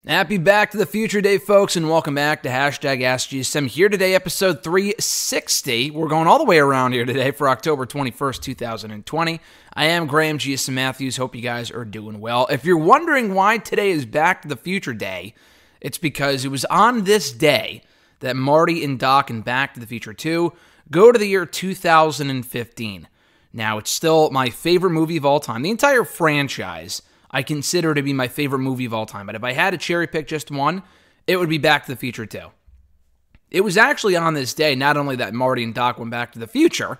Happy Back to the Future Day, folks, and welcome back to #AskGSM. Here today, episode 360. We're going all the way around here today for October 21st, 2020. I am Graham GSM Matthews. Hope you guys are doing well. If you're wondering why today is Back to the Future Day, it's because it was on this day that Marty and Doc in Back to the Future 2 go to the year 2015. Now, it's still my favorite movie of all time. The entire franchise I consider to be my favorite movie of all time. But if I had to cherry pick just one, it would be Back to the Future 2. It was actually on this day, not only that Marty and Doc went back to the future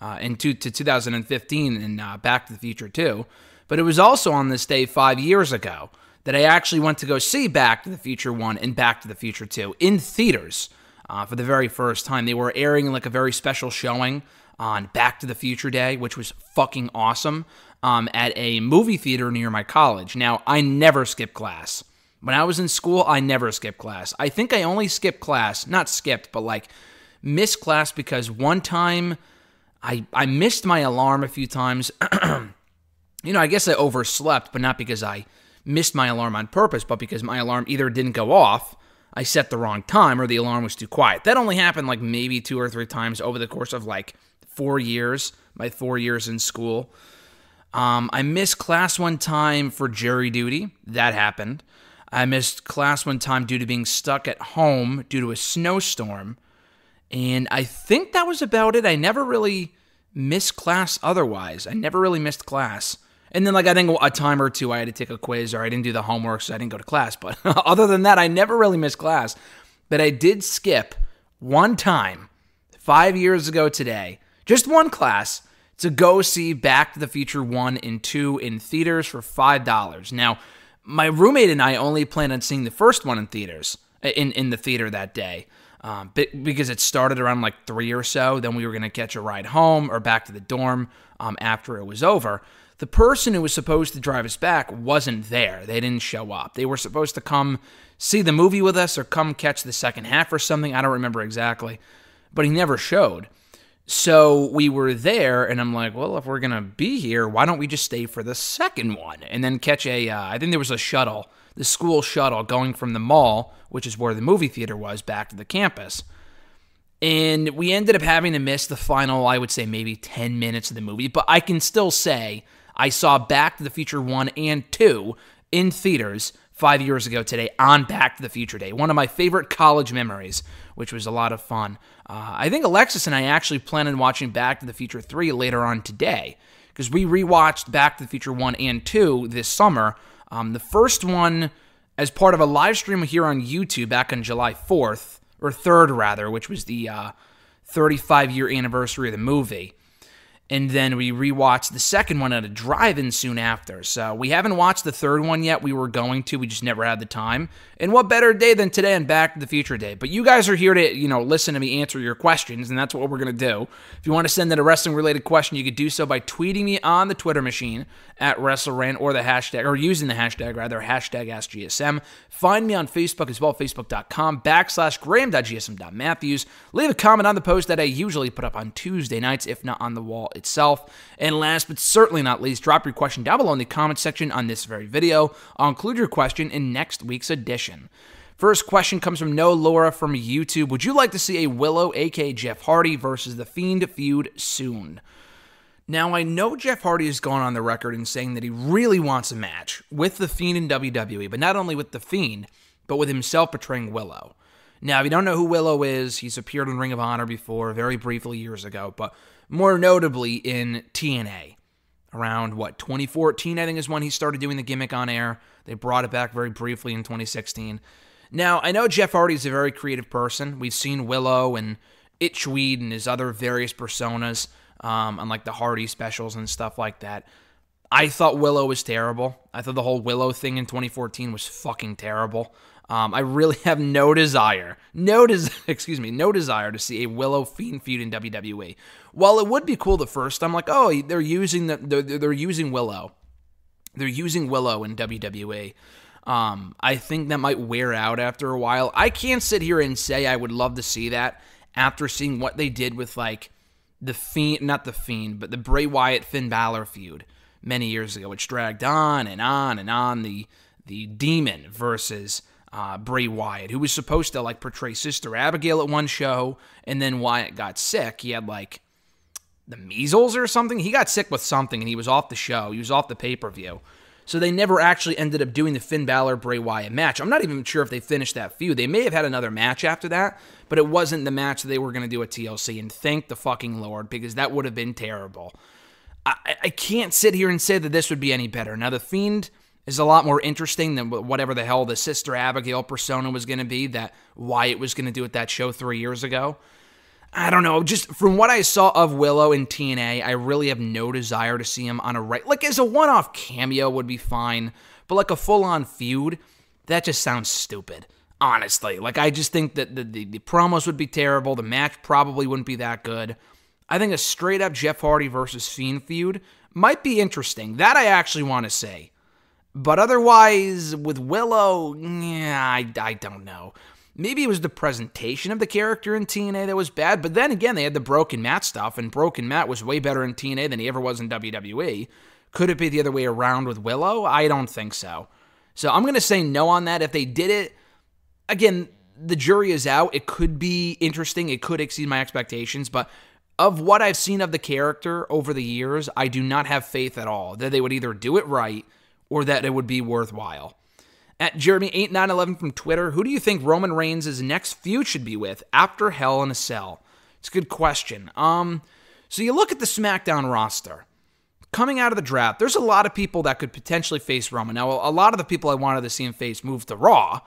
to 2015 and Back to the Future 2, but it was also on this day 5 years ago that I actually went to go see Back to the Future 1 and Back to the Future 2 in theaters for the very first time. They were airing like a very special showing on Back to the Future Day, which was fucking awesome, at a movie theater near my college. Now, I never skipped class. When I was in school, I never skipped class. I think I only skipped class, not skipped, but like missed class because one time I missed my alarm a few times. I guess I overslept, but not because I missed my alarm on purpose, but because my alarm either didn't go off, I set the wrong time, or the alarm was too quiet. That only happened like maybe 2 or 3 times over the course of like 4 years, my 4 years in school. I missed class one time for jury duty. That happened. I missed class one time due to being stuck at home due to a snowstorm. And I think that was about it. I never really missed class otherwise. I never really missed class. And then, I think a time or two I had to take a quiz, or I didn't do the homework, so I didn't go to class. But other than that, I never really missed class. But I did skip one time, 5 years ago today, just one class, to go see Back to the Future 1 and 2 in theaters for $5. Now, my roommate and I only planned on seeing the first one in theaters, in the theater that day, because it started around like 3 or so. Then we were going to catch a ride home or back to the dorm after it was over. The person who was supposed to drive us back wasn't there. They didn't show up. They were supposed to come see the movie with us or come catch the second half or something. I don't remember exactly, but he never showed. So we were there, and I'm like, well, if we're going to be here, why don't we just stay for the second one and then catch I think there was a shuttle, the school shuttle going from the mall, which is where the movie theater was, back to the campus. And we ended up having to miss the final, I would say, maybe 10 minutes of the movie, but I can still say I saw Back to the Future 1 and 2 in theaters 5 years ago today on Back to the Future Day. One of my favorite college memories, which was a lot of fun. I think Alexis and I actually plan on watching Back to the Future 3 later on today, because we rewatched Back to the Future 1 and 2 this summer. The first one as part of a live stream here on YouTube back on July 4th, or 3rd rather, which was the 35-year anniversary of the movie. And then we rewatched the second one at a drive-in soon after. So we haven't watched the third one yet. We were going to. We just never had the time. And what better day than today on Back to the Future Day? But you guys are here to, listen to me answer your questions, and that's what we're going to do. If you want to send in a wrestling-related question, you could do so by tweeting me on the Twitter machine at WrestleRant, or using the hashtag, #AskGSM. Find me on Facebook as well, facebook.com/Graham.GSM.Matthews. Leave a comment on the post that I usually put up on Tuesday nights, if not on the wall itself. And last but certainly not least, drop your question down below in the comment section on this very video. I'll include your question in next week's edition. First question comes from No Laura from YouTube. Would you like to see a Willow, aka Jeff Hardy, versus The Fiend feud soon? Now, I know Jeff Hardy has gone on the record in saying that he really wants a match with The Fiend in WWE, but not only with The Fiend, but with himself portraying Willow. Now, if you don't know who Willow is, he's appeared on Ring of Honor before, very briefly years ago, but more notably in TNA. Around, 2014, I think, is when he started doing the gimmick on air. They brought it back very briefly in 2016. Now, I know Jeff Hardy is a very creative person. We've seen Willow and Itchweed and his other various personas on like the Hardy specials and stuff like that. I thought Willow was terrible. I thought the whole Willow thing in 2014 was fucking terrible. I really have no desire to see a Willow Fiend feud in WWE. While it would be cool the first time, like, oh, they're using Willow. They're using Willow in WWE. I think that might wear out after a while. I can't sit here and say I would love to see that after seeing what they did with like the Bray Wyatt Finn Balor feud many years ago, which dragged on and on and on. The the Demon versus Bray Wyatt, who was supposed to like portray Sister Abigail at one show, and then Wyatt got sick. He had like the measles or something. He got sick with something, and he was off the show. He was off the pay-per-view. So they never actually ended up doing the Finn Balor-Bray Wyatt match. I'm not even sure if they finished that feud. They may have had another match after that, but it wasn't the match that they were going to do at TLC, and thank the fucking Lord, because that would have been terrible. I can't sit here and say that this would be any better. Now, The Fiend is a lot more interesting than whatever the hell the Sister Abigail persona was going to be that Wyatt was going to do at that show 3 years ago. I don't know. Just from what I saw of Willow in TNA, I really have no desire to see him on a like as a one-off cameo would be fine, but like a full-on feud, that just sounds stupid. Honestly, like I just think that the promos would be terrible. The match probably wouldn't be that good. I think a straight-up Jeff Hardy versus Fiend feud might be interesting. That I actually want to say. But otherwise, with Willow, yeah, I don't know. Maybe it was the presentation of the character in TNA that was bad, but then again, they had the Broken Matt stuff, and Broken Matt was way better in TNA than he ever was in WWE. Could it be the other way around with Willow? I don't think so. So I'm going to say no on that. If they did it, again, the jury is out. It could be interesting. It could exceed my expectations, but of what I've seen of the character over the years, I do not have faith at all that they would either do it right or that it would be worthwhile. At Jeremy8911 from Twitter, who do you think Roman Reigns' next feud should be with after Hell in a Cell? It's a good question. So you look at the SmackDown roster. Coming out of the draft, there's a lot of people that could potentially face Roman. Now, a lot of the people I wanted to see him face moved to Raw,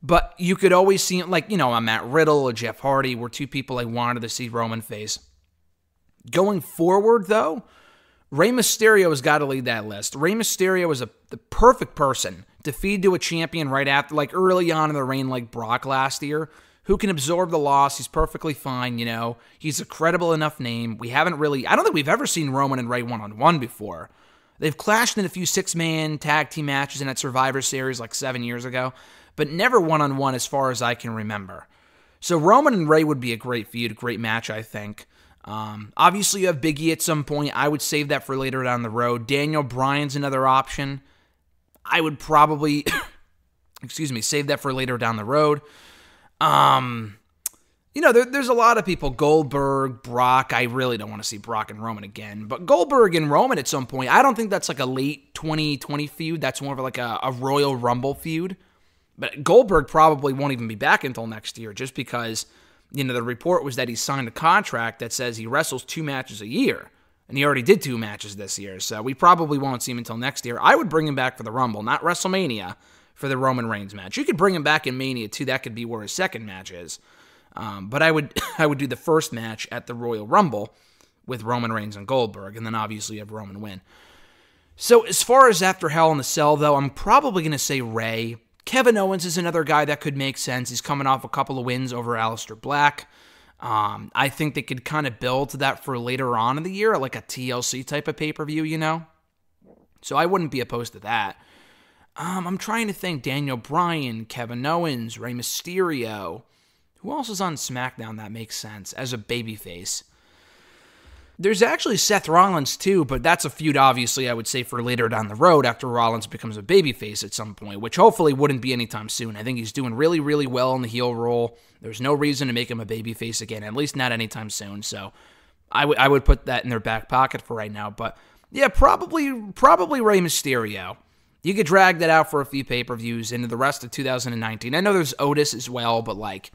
but you could always see him, like, Matt Riddle or Jeff Hardy were two people I wanted to see Roman face. Going forward, though, Rey Mysterio has got to lead that list. Rey Mysterio is the perfect person to feed to a champion right after, like early on in the reign, like Brock last year, who can absorb the loss. He's perfectly fine, He's a credible enough name. I don't think we've ever seen Roman and Rey one-on-one before. They've clashed in a few six-man tag team matches in that Survivor Series like 7 years ago, but never one-on-one as far as I can remember. So Roman and Rey would be a great feud, a great match, I think. Obviously, you have Big E at some point. I would save that for later down the road. Daniel Bryan's another option. I would probably, save that for later down the road. There's a lot of people. Goldberg, Brock. I really don't want to see Brock and Roman again. But Goldberg and Roman at some point, I don't think that's like a late 2020 feud. That's more of like a Royal Rumble feud. But Goldberg probably won't even be back until next year just because, the report was that he signed a contract that says he wrestles 2 matches a year. And he already did 2 matches this year, so we probably won't see him until next year. I would bring him back for the Rumble, not WrestleMania, for the Roman Reigns match. You could bring him back in Mania, too. That could be where his second match is. But I would do the first match at the Royal Rumble with Roman Reigns and Goldberg, and then obviously have Roman win. So as far as after Hell in the Cell, though, I'm probably going to say Rey. Kevin Owens is another guy that could make sense. He's coming off a couple of wins over Aleister Black. I think they could kind of build to that for later on in the year, like a TLC type of pay-per-view, So I wouldn't be opposed to that. I'm trying to think. Daniel Bryan, Kevin Owens, Rey Mysterio. Who else is on SmackDown that makes sense as a babyface? There's actually Seth Rollins, too, but that's a feud, obviously, I would say, for later down the road after Rollins becomes a babyface at some point, which hopefully wouldn't be anytime soon. I think he's doing really, really well in the heel role. There's no reason to make him a babyface again, at least not anytime soon, so I would put that in their back pocket for right now. But, yeah, probably Rey Mysterio. You could drag that out for a few pay-per-views into the rest of 2019. I know there's Otis as well, but,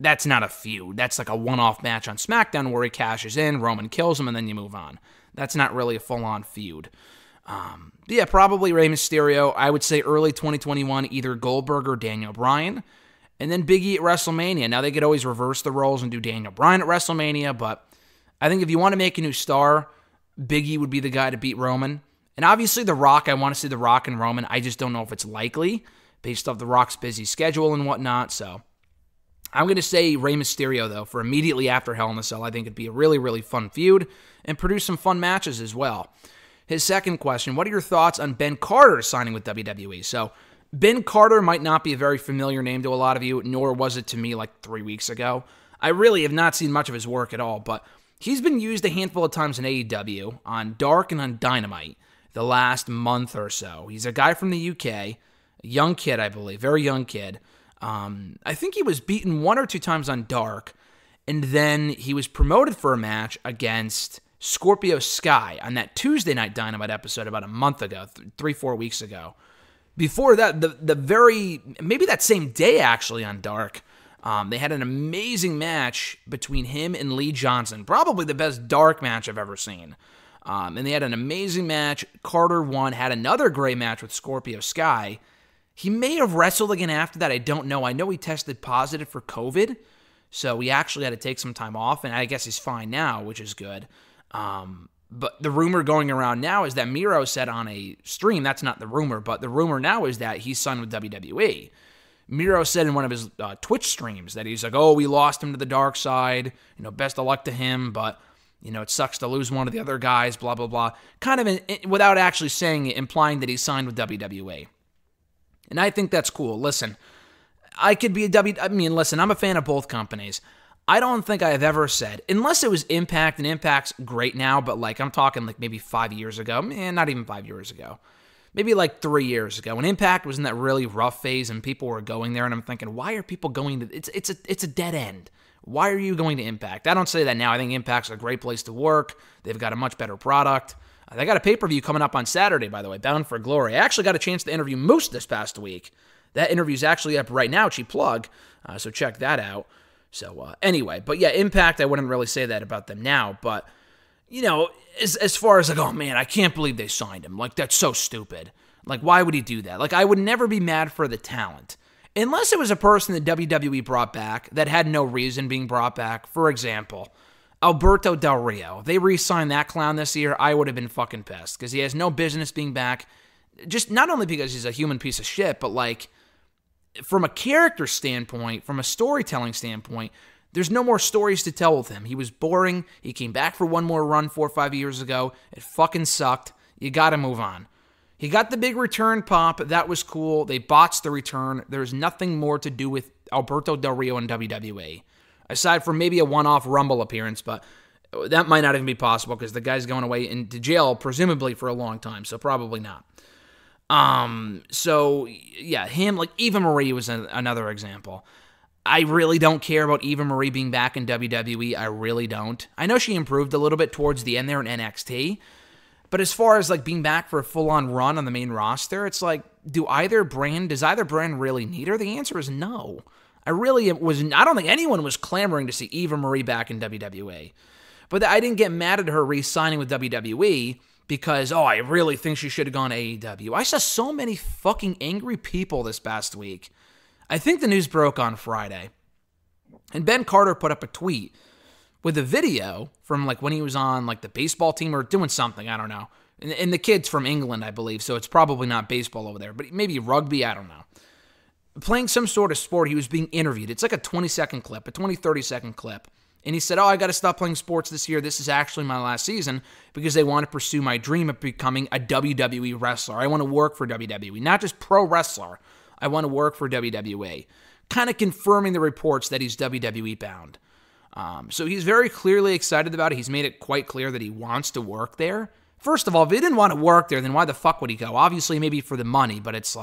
that's not a feud. That's like a one-off match on SmackDown where he cashes in, Roman kills him, and then you move on. That's not really a full-on feud. Yeah, probably Rey Mysterio. I would say early 2021, either Goldberg or Daniel Bryan. And then Big E at WrestleMania. Now, they could always reverse the roles and do Daniel Bryan at WrestleMania, but I think if you want to make a new star, Big E would be the guy to beat Roman. And obviously, The Rock, I want to see The Rock and Roman. I just don't know if it's likely based off The Rock's busy schedule and whatnot, so I'm going to say Rey Mysterio, though, for immediately after Hell in a Cell. I think it'd be a really, really fun feud and produce some fun matches as well. His second question, what are your thoughts on Ben Carter signing with WWE? So, Ben Carter might not be a very familiar name to a lot of you, nor was it to me like 3 weeks ago. I really have not seen much of his work at all, but he's been used a handful of times in AEW, on Dark and on Dynamite, the last month or so. He's a guy from the UK. young kid, I believe, very young kid. I think he was beaten 1 or 2 times on Dark, and then he was promoted for a match against Scorpio Sky on that Tuesday Night Dynamite episode about a month ago, 3-4 weeks ago. Before that, maybe that same day actually on Dark, they had an amazing match between him and Lee Johnson, probably the best Dark match I've ever seen. And they had an amazing match. Carter won, had another great match with Scorpio Sky. He may have wrestled again after that. I don't know. I know he tested positive for COVID, so he actually had to take some time off, and I guess he's fine now, which is good. But the rumor going around now is that Miro said on a stream, that's not the rumor, but the rumor now is that he's signed with WWE. Miro said in one of his Twitch streams that he's like, oh, we lost him to the dark side. Best of luck to him, but it sucks to lose one of the other guys, blah, blah, blah. Kind of without actually saying it, implying that he's signed with WWE. And I think that's cool. Listen, listen, I'm a fan of both companies. I don't think I have ever said, unless it was Impact, and Impact's great now, but I'm talking maybe 5 years ago, not even 5 years ago, maybe 3 years ago, when Impact was in that really rough phase and people were going there, and I'm thinking, why are people going to, it's a dead end. Why are you going to Impact? I don't say that now. I think Impact's a great place to work. They've got a much better product. They got a pay-per-view coming up on Saturday, by the way, Bound for Glory. I actually got a chance to interview Moose this past week. That interview's actually up right now, cheap plug, so check that out. So anyway, but yeah, Impact, I wouldn't really say that about them now, but, as far as oh man, I can't believe they signed him. That's so stupid. Why would he do that? I would never be mad for the talent. Unless it was a person that WWE brought back that had no reason being brought back. For example, Alberto Del Rio. They re-signed that clown this year, I would have been fucking pissed because he has no business being back. Just not only because he's a human piece of shit, but from a character standpoint, from a storytelling standpoint, there's no more stories to tell with him. He was boring. He came back for one more run 4 or 5 years ago. It fucking sucked. You gotta move on. He got the big return pop. That was cool. They botched the return. There's nothing more to do with Alberto Del Rio and WWE. Aside from maybe a one-off Rumble appearance, but that might not even be possible because the guy's going away into jail, presumably for a long time, so probably not. So, yeah, him, Eva Marie was another example. I really don't care about Eva Marie being back in WWE. I really don't. I know she improved a little bit towards the end there in NXT, but as far as being back for a full-on run on the main roster, it's does either brand really need her? The answer is no. I don't think anyone was clamoring to see Eva Marie back in WWE. But I didn't get mad at her re-signing with WWE because, I really think she should have gone to AEW. I saw so many fucking angry people this past week. I think the news broke on Friday. And Ben Carter put up a tweet with a video from when he was on the baseball team or doing something, I don't know. And the kid's from England, I believe, so it's probably not baseball over there, but maybe rugby, I don't know. Playing some sort of sport, he was being interviewed. It's a 20-second clip, a 30-second clip. And he said, I got to stop playing sports this year. This is actually my last season because they want to pursue my dream of becoming a WWE wrestler. I want to work for WWE, not just pro wrestler. I want to work for WWE. Kind of confirming the reports that he's WWE bound. So he's very clearly excited about it. He's made it quite clear that he wants to work there. First of all, if he didn't want to work there, then why the fuck would he go? Obviously, maybe for the money, but it's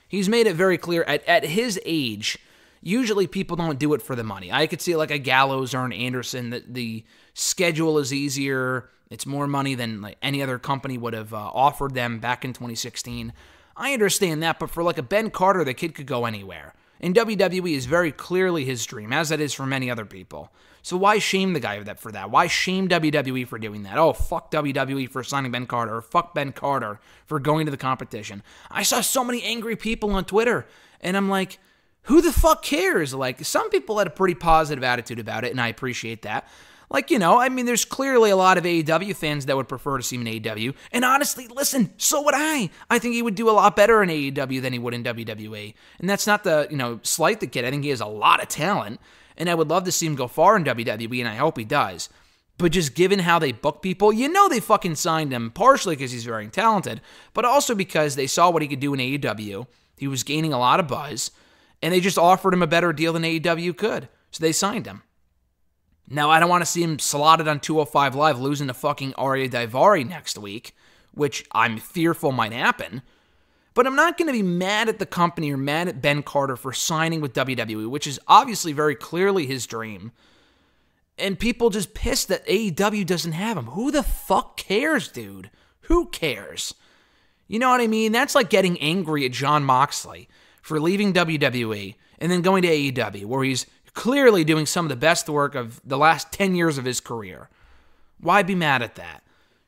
he's made it very clear at his age, usually people don't do it for the money. I could see a Gallows or an Anderson, that the schedule is easier. It's more money than any other company would have offered them back in 2016. I understand that, but for a Ben Carter, the kid could go anywhere. And WWE is very clearly his dream, as it is for many other people. So why shame the guy for that? Why shame WWE for doing that? Oh, fuck WWE for signing Ben Carter, or fuck Ben Carter for going to the competition. I saw so many angry people on Twitter, and I'm like, who the fuck cares? Some people had a pretty positive attitude about it, and I appreciate that. There's clearly a lot of AEW fans that would prefer to see him in AEW. And honestly, listen, so would I. I think he would do a lot better in AEW than he would in WWE. And that's not to, slight the kid. I think he has a lot of talent. And I would love to see him go far in WWE, and I hope he does. But just given how they book people, they fucking signed him, partially because he's very talented, but also because they saw what he could do in AEW. He was gaining a lot of buzz, and they just offered him a better deal than AEW could. So they signed him. Now, I don't want to see him slotted on 205 Live losing to fucking Arya Daivari next week, which I'm fearful might happen. But I'm not going to be mad at the company or mad at Ben Carter for signing with WWE, which is obviously very clearly his dream. And people just pissed that AEW doesn't have him. Who the fuck cares, dude? Who cares? You know what I mean? That's like getting angry at Jon Moxley for leaving WWE and then going to AEW, where he's clearly doing some of the best work of the last 10 years of his career. Why be mad at that?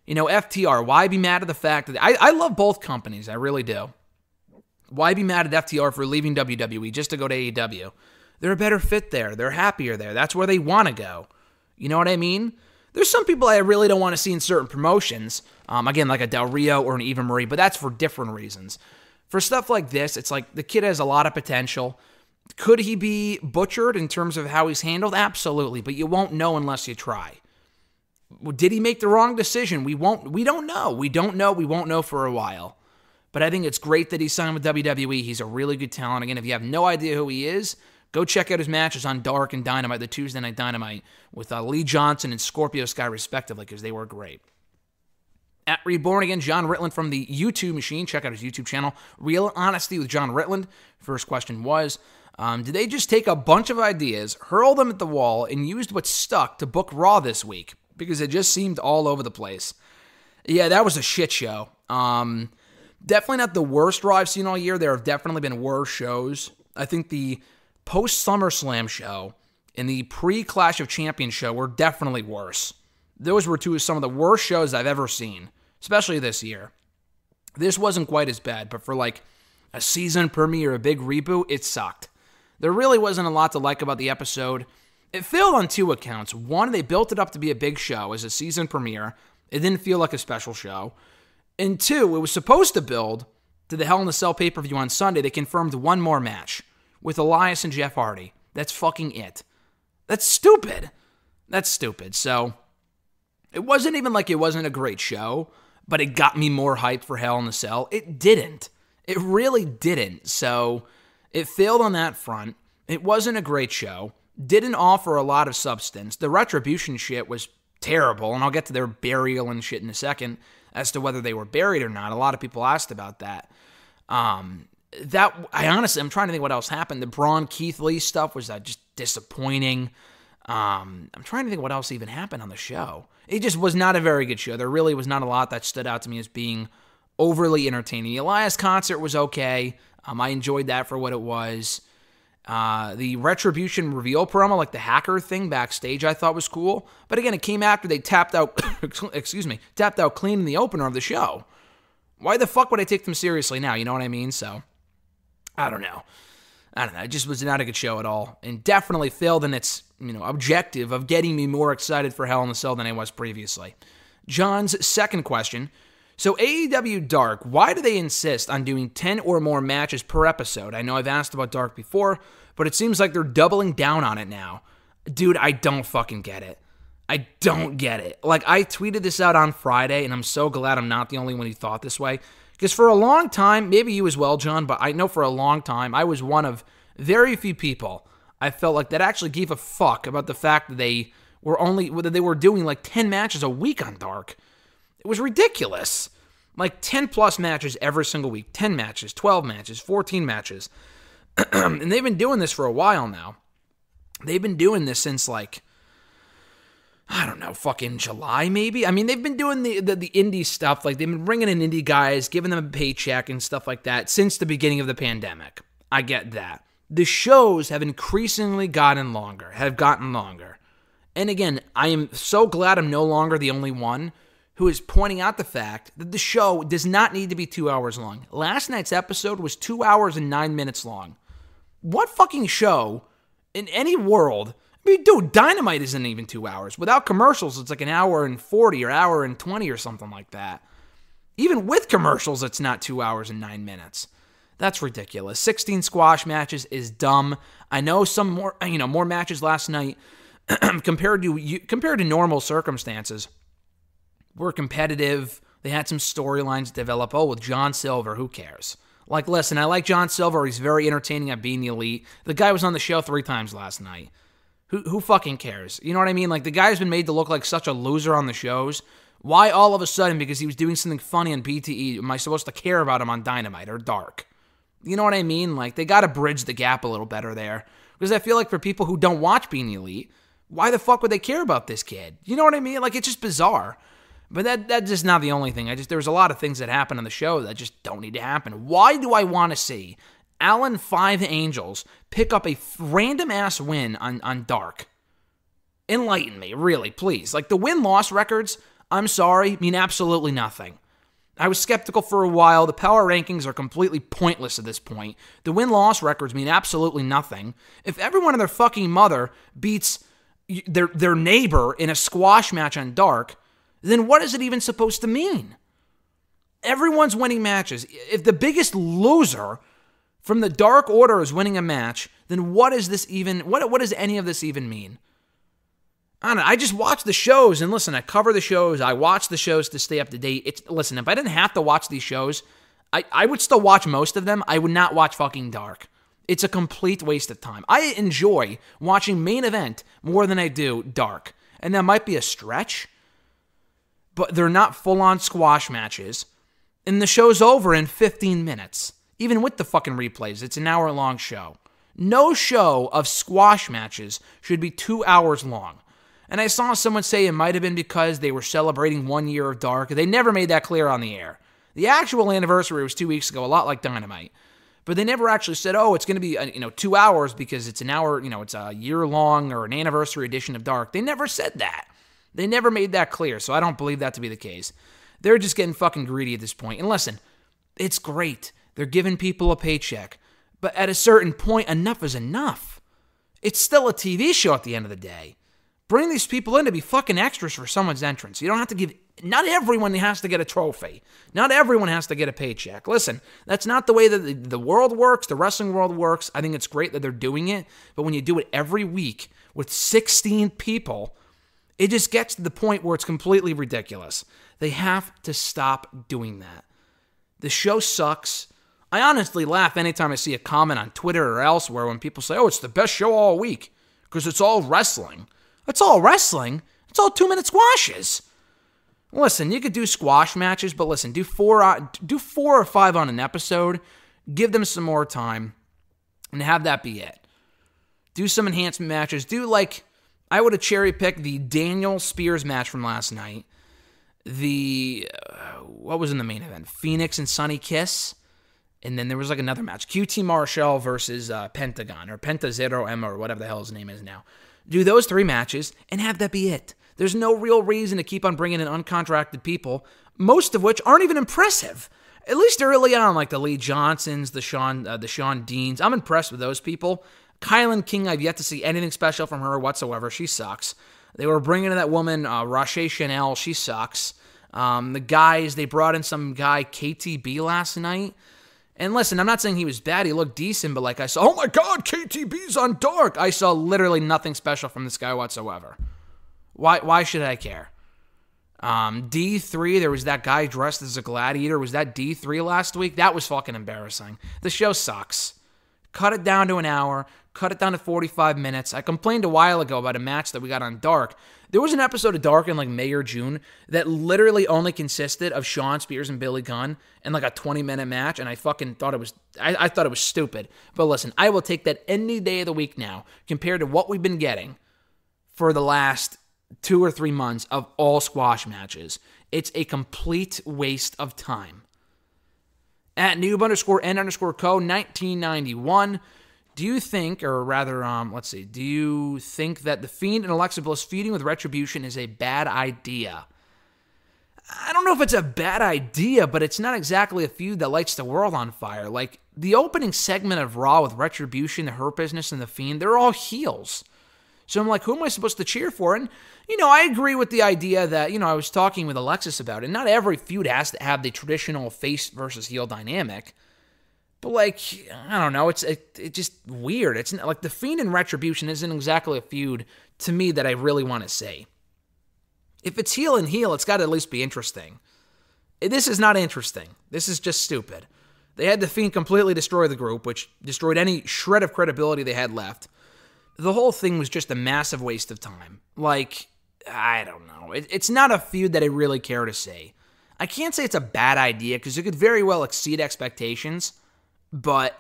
You know, FTR, why be mad at the fact that... I love both companies, I really do. Why be mad at FTR for leaving WWE just to go to AEW? They're a better fit there. They're happier there. That's where they want to go. You know what I mean? There's some people I really don't want to see in certain promotions. Again, like a Del Rio or an Eva Marie, but that's for different reasons. For stuff like this, it's like the kid has a lot of potential. Could he be butchered in terms of how he's handled? Absolutely, but you won't know unless you try. Did he make the wrong decision? We don't know. We won't know for a while. But I think it's great that he signed with WWE. He's a really good talent. Again, if you have no idea who he is, go check out his matches on Dark and Dynamite, the Tuesday Night Dynamite, with Lee Johnson and Scorpio Sky, respectively, because they were great. At Reborn Again, John Ritland from the YouTube Machine. Check out his YouTube channel, Real Honesty with John Ritland. First question was, did they just take a bunch of ideas, hurl them at the wall, and used what stuck to book Raw this week? Because it just seemed all over the place. Yeah, that was a shit show. Definitely not the worst Raw I've seen all year. There have definitely been worse shows. I think the post-SummerSlam show and the pre-Clash of Champions show were definitely worse. Those were two of some of the worst shows I've ever seen, especially this year. This wasn't quite as bad, but for like a season premiere, a big reboot, it sucked. There really wasn't a lot to like about the episode. It failed on two accounts. One, they built it up to be a big show as a season premiere. It didn't feel like a special show. And two, it was supposed to build to the Hell in a Cell pay-per-view on Sunday. They confirmed one more match with Elias and Jeff Hardy. That's fucking it. That's stupid. So, it wasn't even like it wasn't a great show, but it got me more hyped for Hell in a Cell. It didn't. It really didn't. So, it failed on that front. It wasn't a great show. Didn't offer a lot of substance. The Retribution shit was terrible, and I'll get to their burial and shit in a second as to whether they were buried or not. A lot of people asked about that. I'm trying to think what else happened. The Braun Keith Lee stuff was just disappointing. I'm trying to think what else even happened on the show. It just was not a very good show. There really was not a lot that stood out to me as being overly entertaining. The Elias concert was okay. I enjoyed that for what it was. The Retribution reveal promo, like the hacker thing backstage, I thought was cool. But again, it came after they tapped out clean in the opener of the show. Why the fuck would I take them seriously now? You know what I mean? So, I don't know. It just was not a good show at all. And definitely failed in its, objective of getting me more excited for Hell in a Cell than I was previously. John's second question. So AEW Dark, why do they insist on doing 10 or more matches per episode? I know I've asked about Dark before, but it seems like they're doubling down on it now. Dude, I don't fucking get it. I don't get it. Like, I tweeted this out on Friday, and I'm so glad I'm not the only one who thought this way. Because for a long time, maybe you as well, John, but I know for a long time, I was one of very few people I felt like that actually gave a fuck about the fact that they were doing like 10 matches a week on Dark. It was ridiculous. Like 10 plus matches every single week. 10 matches, 12 matches, 14 matches. And they've been doing this for a while now. They've been doing this since like, I don't know, fucking July maybe? I mean, they've been doing the indie stuff. Like, they've been bringing in indie guys, giving them a paycheck and stuff like that since the beginning of the pandemic. I get that. The shows have increasingly gotten longer. And again, I am so glad I'm no longer the only one who is pointing out the fact that the show does not need to be 2 hours long. Last night's episode was 2 hours and 9 minutes long. What fucking show in any world? I mean, dude, Dynamite isn't even 2 hours. Without commercials, it's like an hour and 40 or hour and 20 or something like that. Even with commercials, it's not 2 hours and 9 minutes. That's ridiculous. 16 squash matches is dumb. I know some more matches last night compared to normal circumstances were competitive. They had some storylines develop. Oh, with John Silver, who cares? Like, listen, I like John Silver. He's very entertaining at being the elite. The guy was on the show 3 times last night. Who fucking cares? You know what I mean? Like, the guy's been made to look like such a loser on the shows. Why all of a sudden, because he was doing something funny on BTE, am I supposed to care about him on Dynamite or Dark? You know what I mean? Like, they got to bridge the gap a little better there. Because I feel like for people who don't watch Being Elite, why the fuck would they care about this kid? You know what I mean? Like, it's just bizarre. But that's just not the only thing. There's a lot of things that happen on the show that just don't need to happen. Why do I want to see Alan Five Angels pick up a random-ass win on Dark? Enlighten me, really, please. Like, the win-loss records, I'm sorry, mean absolutely nothing. I was skeptical for a while. The power rankings are completely pointless at this point. The win-loss records mean absolutely nothing. If everyone and their fucking mother beats their neighbor in a squash match on Dark, then what is it even supposed to mean? Everyone's winning matches. If the biggest loser from the Dark Order is winning a match, then what is this even, what does any of this even mean? I don't know. I just watch the shows, and listen, I cover the shows. I watch the shows to stay up to date. Listen, if I didn't have to watch these shows, I would still watch most of them. I would not watch fucking Dark. It's a complete waste of time. I enjoy watching Main Event more than I do Dark. And that might be a stretch, but they're not full-on squash matches. And the show's over in 15 minutes. Even with the fucking replays, it's an hour-long show. No show of squash matches should be 2 hours long. And I saw someone say it might have been because they were celebrating 1 year of Dark. They never made that clear on the air. The actual anniversary was 2 weeks ago, a lot like Dynamite. But they never actually said, oh, it's going to be 2 hours because it's an hour, it's a year-long or an anniversary edition of Dark. They never said that. They never made that clear, so I don't believe that to be the case. They're just getting fucking greedy at this point. And listen, it's great. They're giving people a paycheck. But at a certain point, enough is enough. It's still a TV show at the end of the day. Bring these people in to be fucking extras for someone's entrance. You don't have to give... Not everyone has to get a trophy. Not everyone has to get a paycheck. Listen, that's not the way that the world works, the wrestling world works. I think it's great that they're doing it. But when you do it every week with 16 people, it just gets to the point where it's completely ridiculous. They have to stop doing that. The show sucks. I honestly laugh anytime I see a comment on Twitter or elsewhere when people say, oh, it's the best show all week because it's all wrestling. It's all wrestling. It's all 2-minute squashes. Listen, you could do squash matches, but listen, do four or five on an episode. Give them some more time, and have that be it. Do some enhancement matches. I would have cherry picked the Daniel Spears match from last night. What was in the main event? Phoenix and Sunny Kiss. And then there was another match. QT Marshall versus Pentagon, or Penta Zero Emma, or whatever the hell his name is now. Do those 3 matches and have that be it. There's no real reason to keep on bringing in uncontracted people, most of which aren't even impressive. At least early on, like the Lee Johnsons, the Sean Deans. I'm impressed with those people. Kylan King, I've yet to see anything special from her whatsoever. She sucks. They were bringing in that woman, Rache Chanel. She sucks. The guys, they brought in some guy, KTB, last night. And listen, I'm not saying he was bad. He looked decent, but I saw, oh my God, KTB's on Dark. I saw literally nothing special from this guy whatsoever. Why should I care? D3, there was that guy dressed as a gladiator. Was that D3 last week? That was fucking embarrassing. The show sucks. Cut it down to an hour. Cut it down to 45 minutes. I complained a while ago about a match that we got on Dark. There was an episode of Dark in May or June that literally only consisted of Shawn Spears and Billy Gunn in a 20-minute match, and I fucking thought it was, I thought it was stupid. But listen, I will take that any day of the week now compared to what we've been getting for the last 2 or 3 months of all squash matches. It's a complete waste of time. At noob_n_co 1991, do you think, or rather, do you think that The Fiend and Alexa Bliss feuding with Retribution is a bad idea? I don't know if it's a bad idea, but it's not exactly a feud that lights the world on fire. The opening segment of Raw with Retribution, the Hurt Business, and The Fiend, they're all heels. So I'm who am I supposed to cheer for? And, I agree with the idea that, I was talking with Alexis about it. Not every feud has to have the traditional face versus heel dynamic. But, I don't know, it's just weird. It's not, The Fiend and Retribution isn't exactly a feud, to me, that I really want to see. If it's heel and heel, it's got to at least be interesting. This is not interesting. This is just stupid. They had The Fiend completely destroy the group, which destroyed any shred of credibility they had left. The whole thing was just a massive waste of time. I don't know. It's not a feud that I really care to see. I can't say it's a bad idea because it could very well exceed expectations, but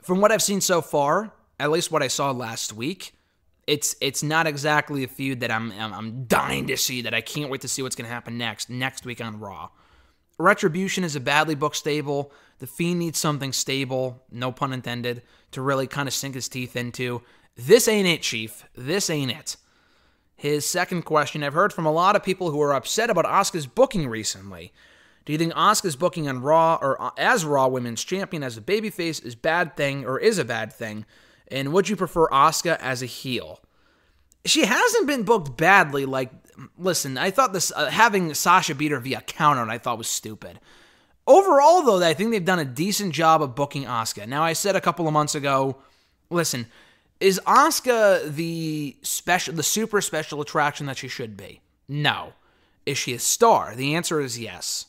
from what I've seen so far, at least what I saw last week, it's not exactly a feud that I'm dying to see, that I can't wait to see what's going to happen next week on Raw. Retribution is a badly booked stable. The Fiend needs something stable, no pun intended, to really kind of sink his teeth into. This ain't it, Chief. This ain't it. His second question, I've heard from a lot of people who are upset about Asuka's booking recently. Do you think Asuka's booking on Raw or as Raw Women's Champion as a babyface is bad thing or is a bad thing? And would you prefer Asuka as a heel? She hasn't been booked badly. Like, listen, I thought this having Sasha beat her via countout I thought was stupid. Overall, though, I think they've done a decent job of booking Asuka. Now, I said a couple of months ago, listen, is Asuka the super special attraction that she should be? No. Is she a star? The answer is yes.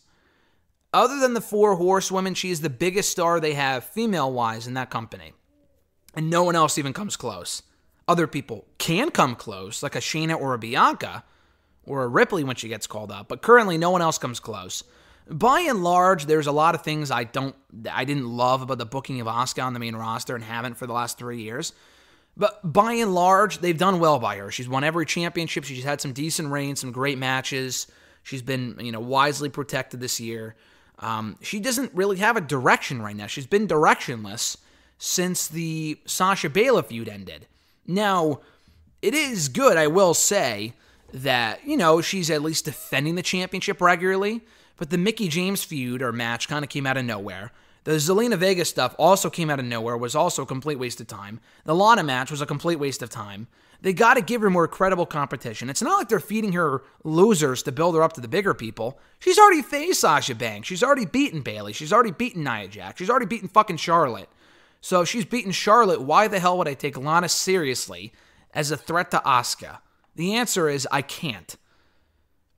Other than the 4 horsewomen, she is the biggest star they have female-wise in that company. And no one else even comes close. Other people can come close, like a Shayna or a Bianca, or a Ripley when she gets called up, but currently no one else comes close. By and large, there's a lot of things I didn't love about the booking of Asuka on the main roster and haven't for the last 3 years. But by and large, they've done well by her. She's won every championship. She's had some decent reigns, some great matches. She's been, wisely protected this year. She doesn't really have a direction right now. She's been directionless since the Sasha Bayley feud ended. Now, it is good, I will say, that, she's at least defending the championship regularly, but the Mickie James feud or match kind of came out of nowhere. The Zelina Vega stuff also came out of nowhere, was also a complete waste of time. The Lana match was a complete waste of time. They got to give her more credible competition. It's not like they're feeding her losers to build her up to the bigger people. She's already faced Sasha Banks. She's already beaten Bayley. She's already beaten Nia Jax. She's already beaten fucking Charlotte. So if she's beaten Charlotte, why the hell would I take Lana seriously as a threat to Asuka? The answer is I can't.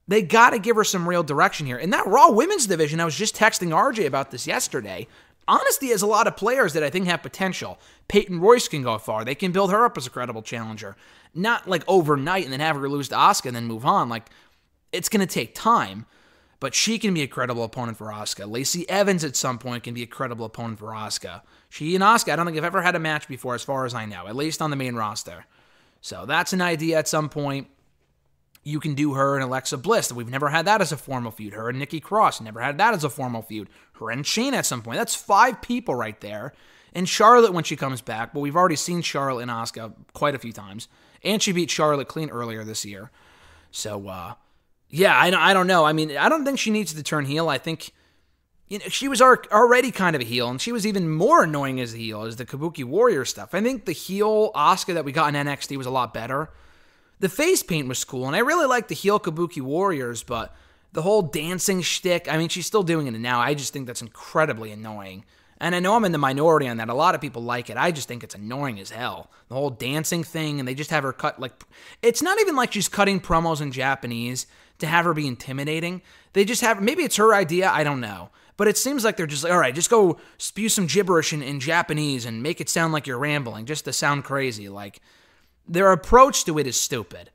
They got to give her some real direction here. In that Raw Women's division, I was just texting RJ about this yesterday. Honesty has a lot of players that I think have potential. Peyton Royce can go far. They can build her up as a credible challenger. Not like overnight and then have her lose to Asuka and then move on. Like, it's going to take time. But she can be a credible opponent for Asuka. Lacey Evans at some point can be a credible opponent for Asuka. She and Asuka, I don't think have ever had a match before as far as I know. At least on the main roster. So that's an idea at some point. You can do her and Alexa Bliss. We've never had that as a formal feud. Her and Nikki Cross, never had that as a formal feud. Her and Shayna at some point. That's 5 people right there. And Charlotte when she comes back. But we've already seen Charlotte and Asuka quite a few times. And she beat Charlotte clean earlier this year. So, yeah, I don't know. I mean, I don't think she needs to turn heel. I think she was already kind of a heel. And she was even more annoying as a heel as the Kabuki Warrior stuff. I think the heel Asuka that we got in NXT was a lot better. The face paint was cool, and I really like the heel Kabuki Warriors, but the whole dancing shtick, I mean, she's still doing it now. I just think that's incredibly annoying. And I know I'm in the minority on that. A lot of people like it. I just think it's annoying as hell. The whole dancing thing, and they just have her cut, like, it's not even like she's cutting promos in Japanese to have her be intimidating. They just have, maybe it's her idea, I don't know. But it seems like they're just like, all right, just go spew some gibberish in Japanese and make it sound like you're rambling, just to sound crazy, like. Their approach to it is stupid.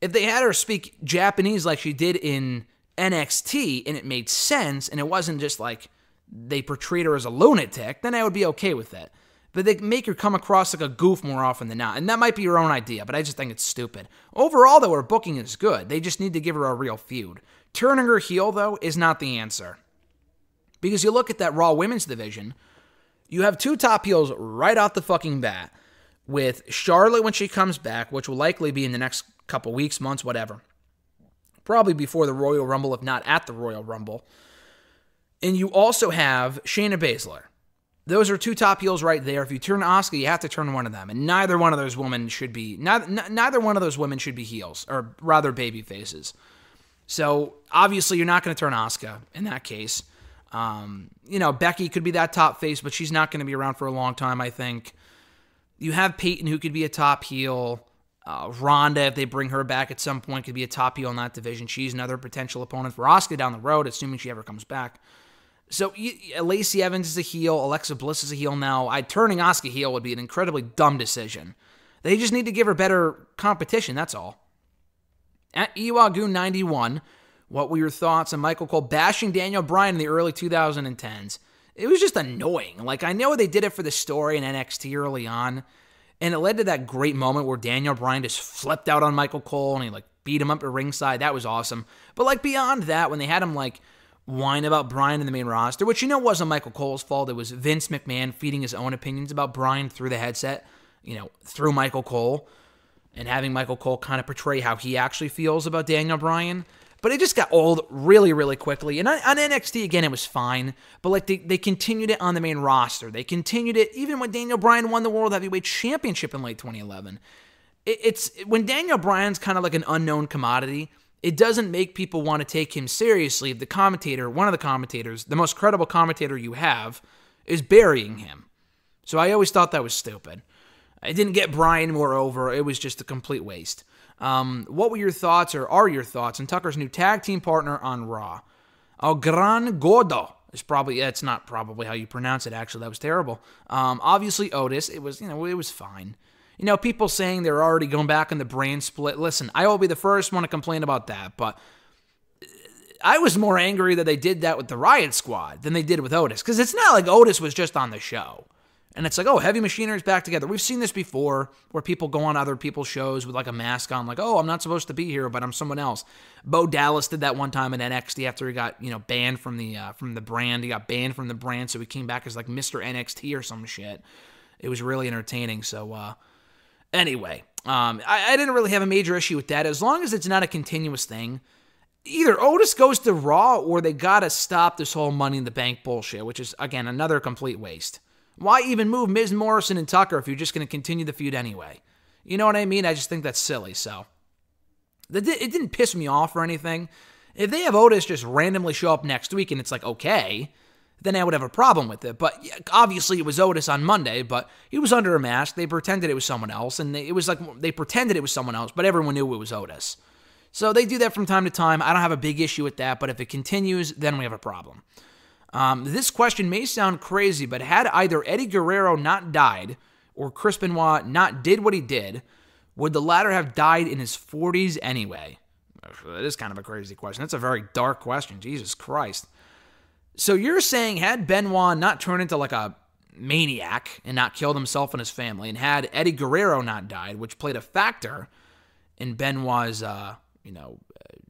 If they had her speak Japanese like she did in NXT and it made sense and it wasn't just like they portrayed her as a lunatic, then I would be okay with it. But they make her come across like a goof more often than not. And that might be your own idea, but I just think it's stupid. Overall, though, her booking is good. They just need to give her a real feud. Turning her heel, though, is not the answer. Because you look at that Raw Women's division, you have 2 top heels right off the fucking bat. With Charlotte when she comes back, which will likely be in the next couple weeks, months, whatever. Probably before the Royal Rumble, if not at the Royal Rumble. And you also have Shayna Baszler. Those are 2 top heels right there. If you turn Asuka, you have to turn one of them. And neither one of those women should be heels, or rather baby faces. So, obviously, you're not going to turn Asuka in that case. Becky could be that top face, but she's not going to be around for a long time, I think. You have Peyton, who could be a top heel. Ronda, if they bring her back at some point, could be a top heel in that division. She's another potential opponent for Asuka down the road, assuming she ever comes back. So Lacey Evans is a heel. Alexa Bliss is a heel now. Turning Asuka heel would be an incredibly dumb decision. They just need to give her better competition, that's all. At Iwagu91, what were your thoughts on Michael Cole bashing Daniel Bryan in the early 2010s? It was just annoying. Like, I know they did it for the story in NXT early on, and it led to that great moment where Daniel Bryan just flipped out on Michael Cole and he, like, beat him up at ringside. That was awesome. But, like, beyond that, when they had him, like, whine about Bryan in the main roster, which wasn't Michael Cole's fault. It was Vince McMahon feeding his own opinions about Bryan through the headset, through Michael Cole, and having Michael Cole kind of portray how he actually feels about Daniel Bryan. But it just got old really, really quickly. And on NXT, again, it was fine. But like they continued it on the main roster. They continued it even when Daniel Bryan won the World Heavyweight Championship in late 2011. It's when Daniel Bryan's kind of like an unknown commodity, it doesn't make people want to take him seriously if the commentator, one of the commentators, the most credible commentator you have, is burying him. So I always thought that was stupid. I didn't get Bryan more over. It was just a complete waste. What were your thoughts, or are your thoughts, on Tucker's new tag team partner on Raw? El Gran Gordo is probably, it's not probably how you pronounce it, actually. That was terrible. Obviously, Otis, it was fine. People saying they're already going back on the brand split. Listen, I will be the first one to complain about that, but I was more angry that they did that with the Riot Squad than they did with Otis, because it's not like Otis was just on the show. And it's like, oh, Heavy Machinery's back together. We've seen this before, where people go on other people's shows with like a mask on, like, oh, I'm not supposed to be here, but I'm someone else. Bo Dallas did that one time in NXT after he got, banned from the brand. He got banned from the brand, so he came back as like Mr. NXT or some shit. It was really entertaining. So, anyway, I didn't really have a major issue with that. As long as it's not a continuous thing, either Otis goes to Raw or they gotta stop this whole Money in the Bank bullshit, which is, again, another complete waste. Why even move Miz Morrison and Tucker if you're just going to continue the feud anyway? You know what I mean? I just think that's silly, so. It didn't piss me off or anything. If they have Otis just randomly show up next week and it's like, okay, then I would have a problem with it. But obviously it was Otis on Monday, but he was under a mask. They pretended it was someone else, and it was like they pretended it was someone else, but everyone knew it was Otis. So they do that from time to time. I don't have a big issue with that, but if it continues, then we have a problem. This question may sound crazy, but had either Eddie Guerrero not died or Chris Benoit not did what he did, would the latter have died in his 40s anyway? That is kind of a crazy question. That's a very dark question. Jesus Christ. So you're saying had Benoit not turned into like a maniac and not killed himself and his family, and had Eddie Guerrero not died, which played a factor in Benoit's,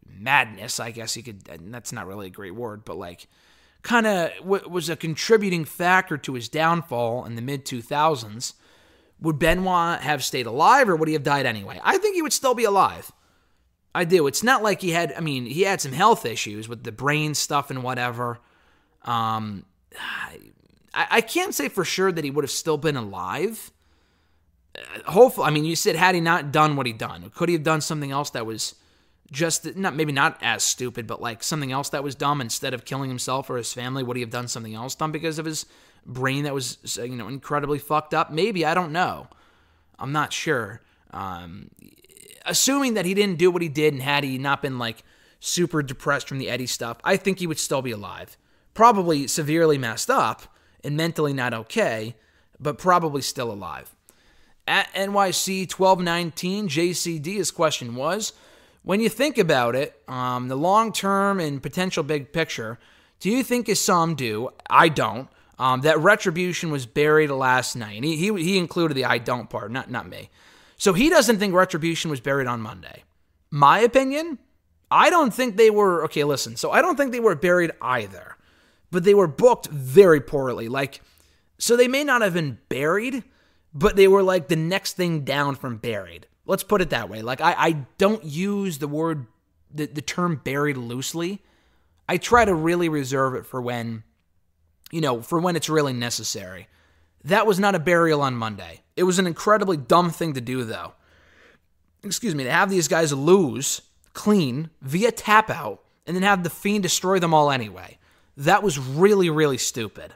madness, I guess you could, and that's not really a great word, but like, kind of was a contributing factor to his downfall in the mid-2000s, would Benoit have stayed alive or would he have died anyway? I think he would still be alive. I do. It's not like he had some health issues with the brain stuff and whatever. I can't say for sure that he would have still been alive. Hopefully, you said had he not done what he done, could he have done something else that was just maybe not as stupid, but like something else that was dumb? Instead of killing himself or his family, would he have done something else dumb because of his brain that was incredibly fucked up? Maybe, I don't know. I'm not sure. Assuming that he didn't do what he did, and had he not been like super depressed from the Eddie stuff, I think he would still be alive. Probably severely messed up and mentally not okay, but probably still alive. At NYC1219, JCD, his question was, when you think about it, the long-term and potential big picture, do you think, as some do, I don't, that Retribution was buried last night? And he included the I don't part, not me. So he doesn't think Retribution was buried on Monday. My opinion, I don't think they were, okay, listen, so I don't think they were buried either, but they were booked very poorly. So they may not have been buried, but they were like the next thing down from buried. Let's put it that way. I don't use the term buried loosely. I try to really reserve it for when it's really necessary. That was not a burial on Monday. It was an incredibly dumb thing to do, though. Excuse me, to have these guys lose clean via tap out and then have The Fiend destroy them all anyway. That was really, really stupid.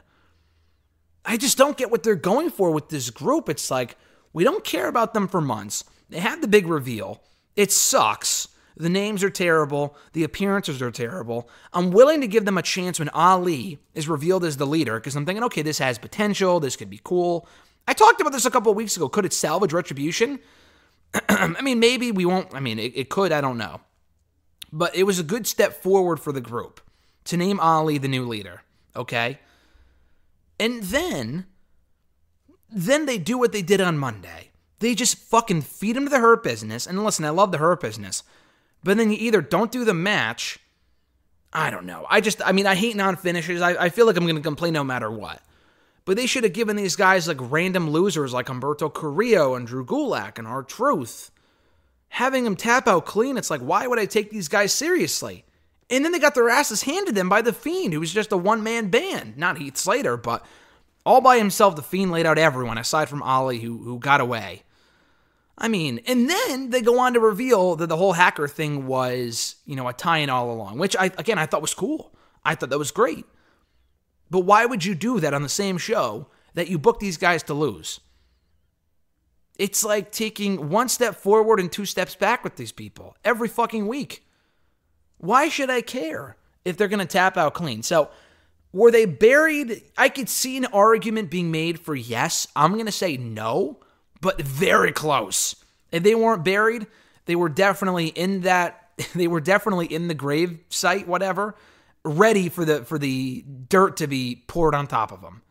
I just don't get what they're going for with this group. It's like, we don't care about them for months. They had the big reveal. It sucks. The names are terrible. The appearances are terrible. I'm willing to give them a chance when Ali is revealed as the leader, because I'm thinking, okay, this has potential. This could be cool. I talked about this a couple of weeks ago. Could it salvage Retribution? Maybe we won't. It could. I don't know. But it was a good step forward for the group to name Ali the new leader, okay? And then they do what they did on Monday. They just fucking feed him to the Hurt Business. And listen, I love the Hurt Business. But then you either don't do the match. I don't know. I hate non-finishers. I feel like I'm going to complain no matter what. But they should have given these guys like random losers like Humberto Carrillo and Drew Gulak and R-Truth. Having them tap out clean, it's like, why would I take these guys seriously? And then they got their asses handed them by The Fiend, who was just a one-man band. Not Heath Slater, but all by himself, The Fiend laid out everyone, aside from Ali, who got away. I mean, and then they go on to reveal that the whole hacker thing was, a tie-in all along, which, I thought was cool. I thought that was great. But why would you do that on the same show that you book these guys to lose? It's like taking one step forward and two steps back with these people every fucking week. Why should I care if they're going to tap out clean? So, were they buried? I could see an argument being made for yes. I'm going to say no, but very close. If they weren't buried, they were definitely in that. They were definitely in the grave site, whatever, ready for the dirt to be poured on top of them.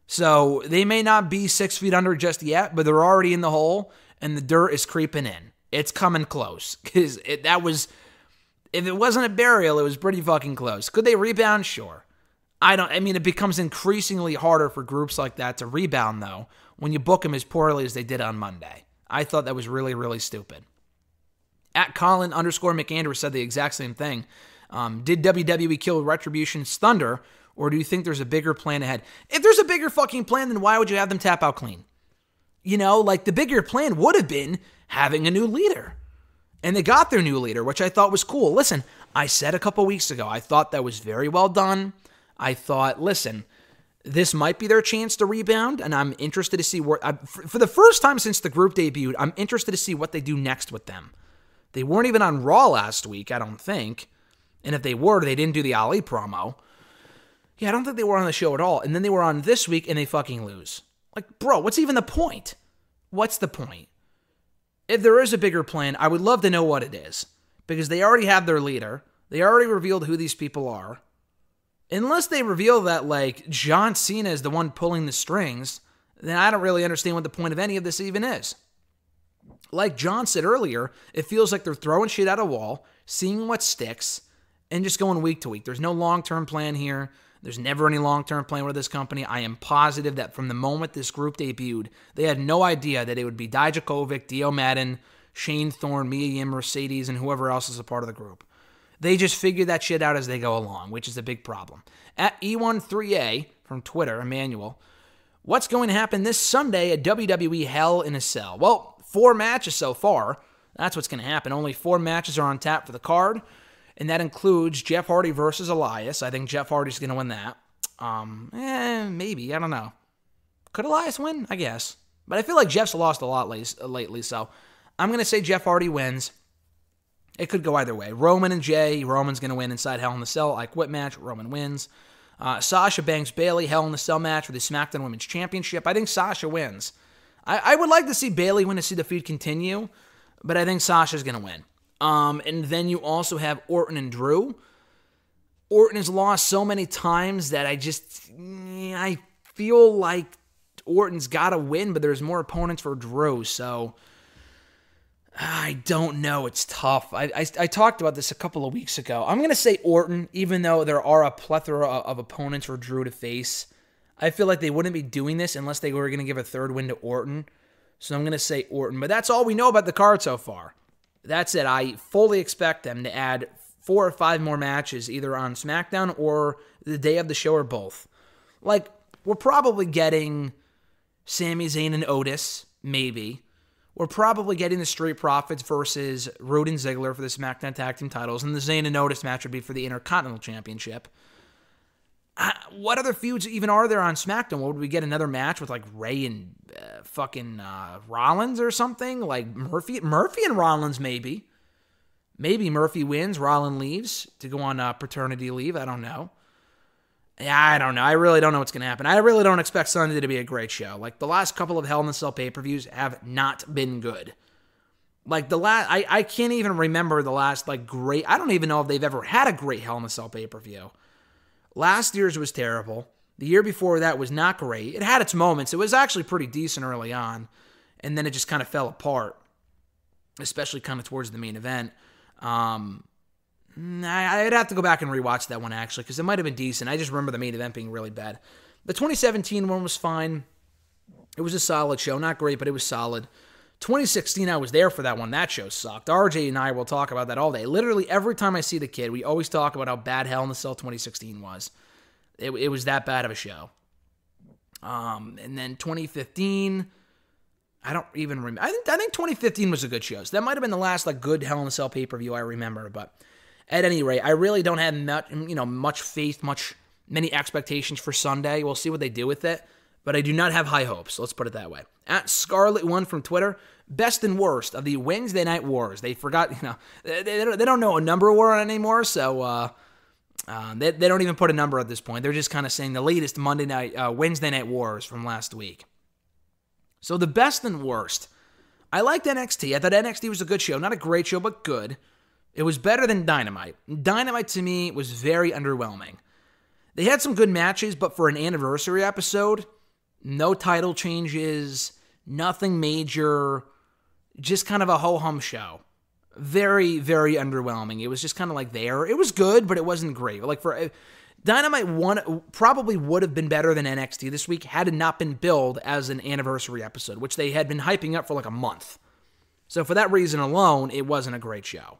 So they may not be 6 feet under just yet, but they're already in the hole, and the dirt is creeping in. It's coming close because if it wasn't a burial, it was pretty fucking close. Could they rebound? Sure. It becomes increasingly harder for groups like that to rebound, though, when you book them as poorly as they did on Monday. I thought that was really, really stupid. At Colin_McAndrew said the exact same thing. Did WWE kill Retribution's thunder, or do you think there's a bigger plan ahead? If there's a bigger fucking plan, then why would you have them tap out clean? The bigger plan would have been having a new leader. And they got their new leader, which I thought was cool. Listen, I said a couple weeks ago, I thought that was very well done. I thought, listen, this might be their chance to rebound, and I'm interested to see for the first time since the group debuted, I'm interested to see what they do next with them. They weren't even on Raw last week, I don't think. And if they were, they didn't do the Ali promo. Yeah, I don't think they were on the show at all. And then they were on this week, and they fucking lose. Like, bro, what's even the point? What's the point? If there is a bigger plan, I would love to know what it is. Because they already have their leader. They already revealed who these people are. Unless they reveal that, John Cena is the one pulling the strings, then I don't really understand what the point of any of this even is. Like John said earlier, it feels like they're throwing shit at a wall, seeing what sticks, and just going week to week. There's no long-term plan here. There's never any long-term plan with this company. I am positive that from the moment this group debuted, they had no idea that it would be Dijakovic, Dio Madden, Shane Thorne, Mia Yim, Mercedes, and whoever else is a part of the group. They just figure that shit out as they go along, which is a big problem. At E13A from Twitter, Emmanuel, what's going to happen this Sunday at WWE Hell in a Cell? Well, 4 matches so far. That's what's going to happen. Only 4 matches are on tap for the card, and that includes Jeff Hardy versus Elias. I think Jeff Hardy's going to win that. Maybe. I don't know. Could Elias win? I guess. But I feel like Jeff's lost a lot lately, so I'm going to say Jeff Hardy wins. It could go either way. Roman and Jay. Roman's going to win inside Hell in the Cell. I Quit match. Roman wins. Sasha Banks Bayley Hell in the Cell match for the SmackDown Women's Championship. I think Sasha wins. I would like to see Bayley win to see the feud continue, but I think Sasha's going to win. And then you also have Orton and Drew. Orton has lost so many times that I feel like Orton's got to win, but there's more opponents for Drew, so I don't know. It's tough. I talked about this a couple of weeks ago. I'm going to say Orton, even though there are a plethora of opponents for Drew to face. I feel like they wouldn't be doing this unless they were going to give a third win to Orton. So I'm going to say Orton. But that's all we know about the card so far. That's it. I fully expect them to add 4 or 5 more matches either on SmackDown or the day of the show or both. We're probably getting Sami Zayn and Otis, maybe. We're probably getting the Street Profits versus Rude and Ziggler for the SmackDown Tag Team titles, and the Zayn and Otis match would be for the Intercontinental Championship. What other feuds even are there on SmackDown? Would we get another match with Ray and Rollins or something? Murphy and Rollins maybe. Maybe Murphy wins, Rollins leaves to go on paternity leave. I don't know. I don't know. I really don't know what's going to happen. I really don't expect Sunday to be a great show. The last couple of Hell in a Cell pay-per-views have not been good. Like the last, I can't even remember the last like great. I don't even know if they've ever had a great Hell in a Cell pay-per-view. Last year's was terrible. The year before that was not great. It had its moments. It was actually pretty decent early on, and then it just kind of fell apart, especially kind of towards the main event. I'd have to go back and rewatch that one, actually, because it might have been decent. I just remember the main event being really bad. The 2017 one was fine. It was a solid show. Not great, but it was solid. 2016, I was there for that one. That show sucked. RJ and I will talk about that all day. Literally, every time I see the kid, we always talk about how bad Hell in the Cell 2016 was. It was that bad of a show. And then 2015, I don't even remember. I think 2015 was a good show. So that might have been the last like good Hell in a Cell pay-per-view I remember. But at any rate, I really don't have much faith, many expectations for Sunday. We'll see what they do with it. But I do not have high hopes. Let's put it that way. At Scarlet1 from Twitter, best and worst of the Wednesday Night Wars. They forgot, they don't know a number war anymore, so they don't even put a number at this point. They're just kind of saying the latest Wednesday Night Wars from last week. So the best and worst. I liked NXT. I thought NXT was a good show. Not a great show, but good. It was better than Dynamite. Dynamite, to me, was very underwhelming. They had some good matches, but for an anniversary episode, no title changes, nothing major, just kind of a ho-hum show. Very, very underwhelming. It was just kind of like there. It was good, but it wasn't great. Like for Dynamite 1 probably would have been better than NXT this week had it not been billed as an anniversary episode, which they had been hyping up for like a month. So for that reason alone, it wasn't a great show.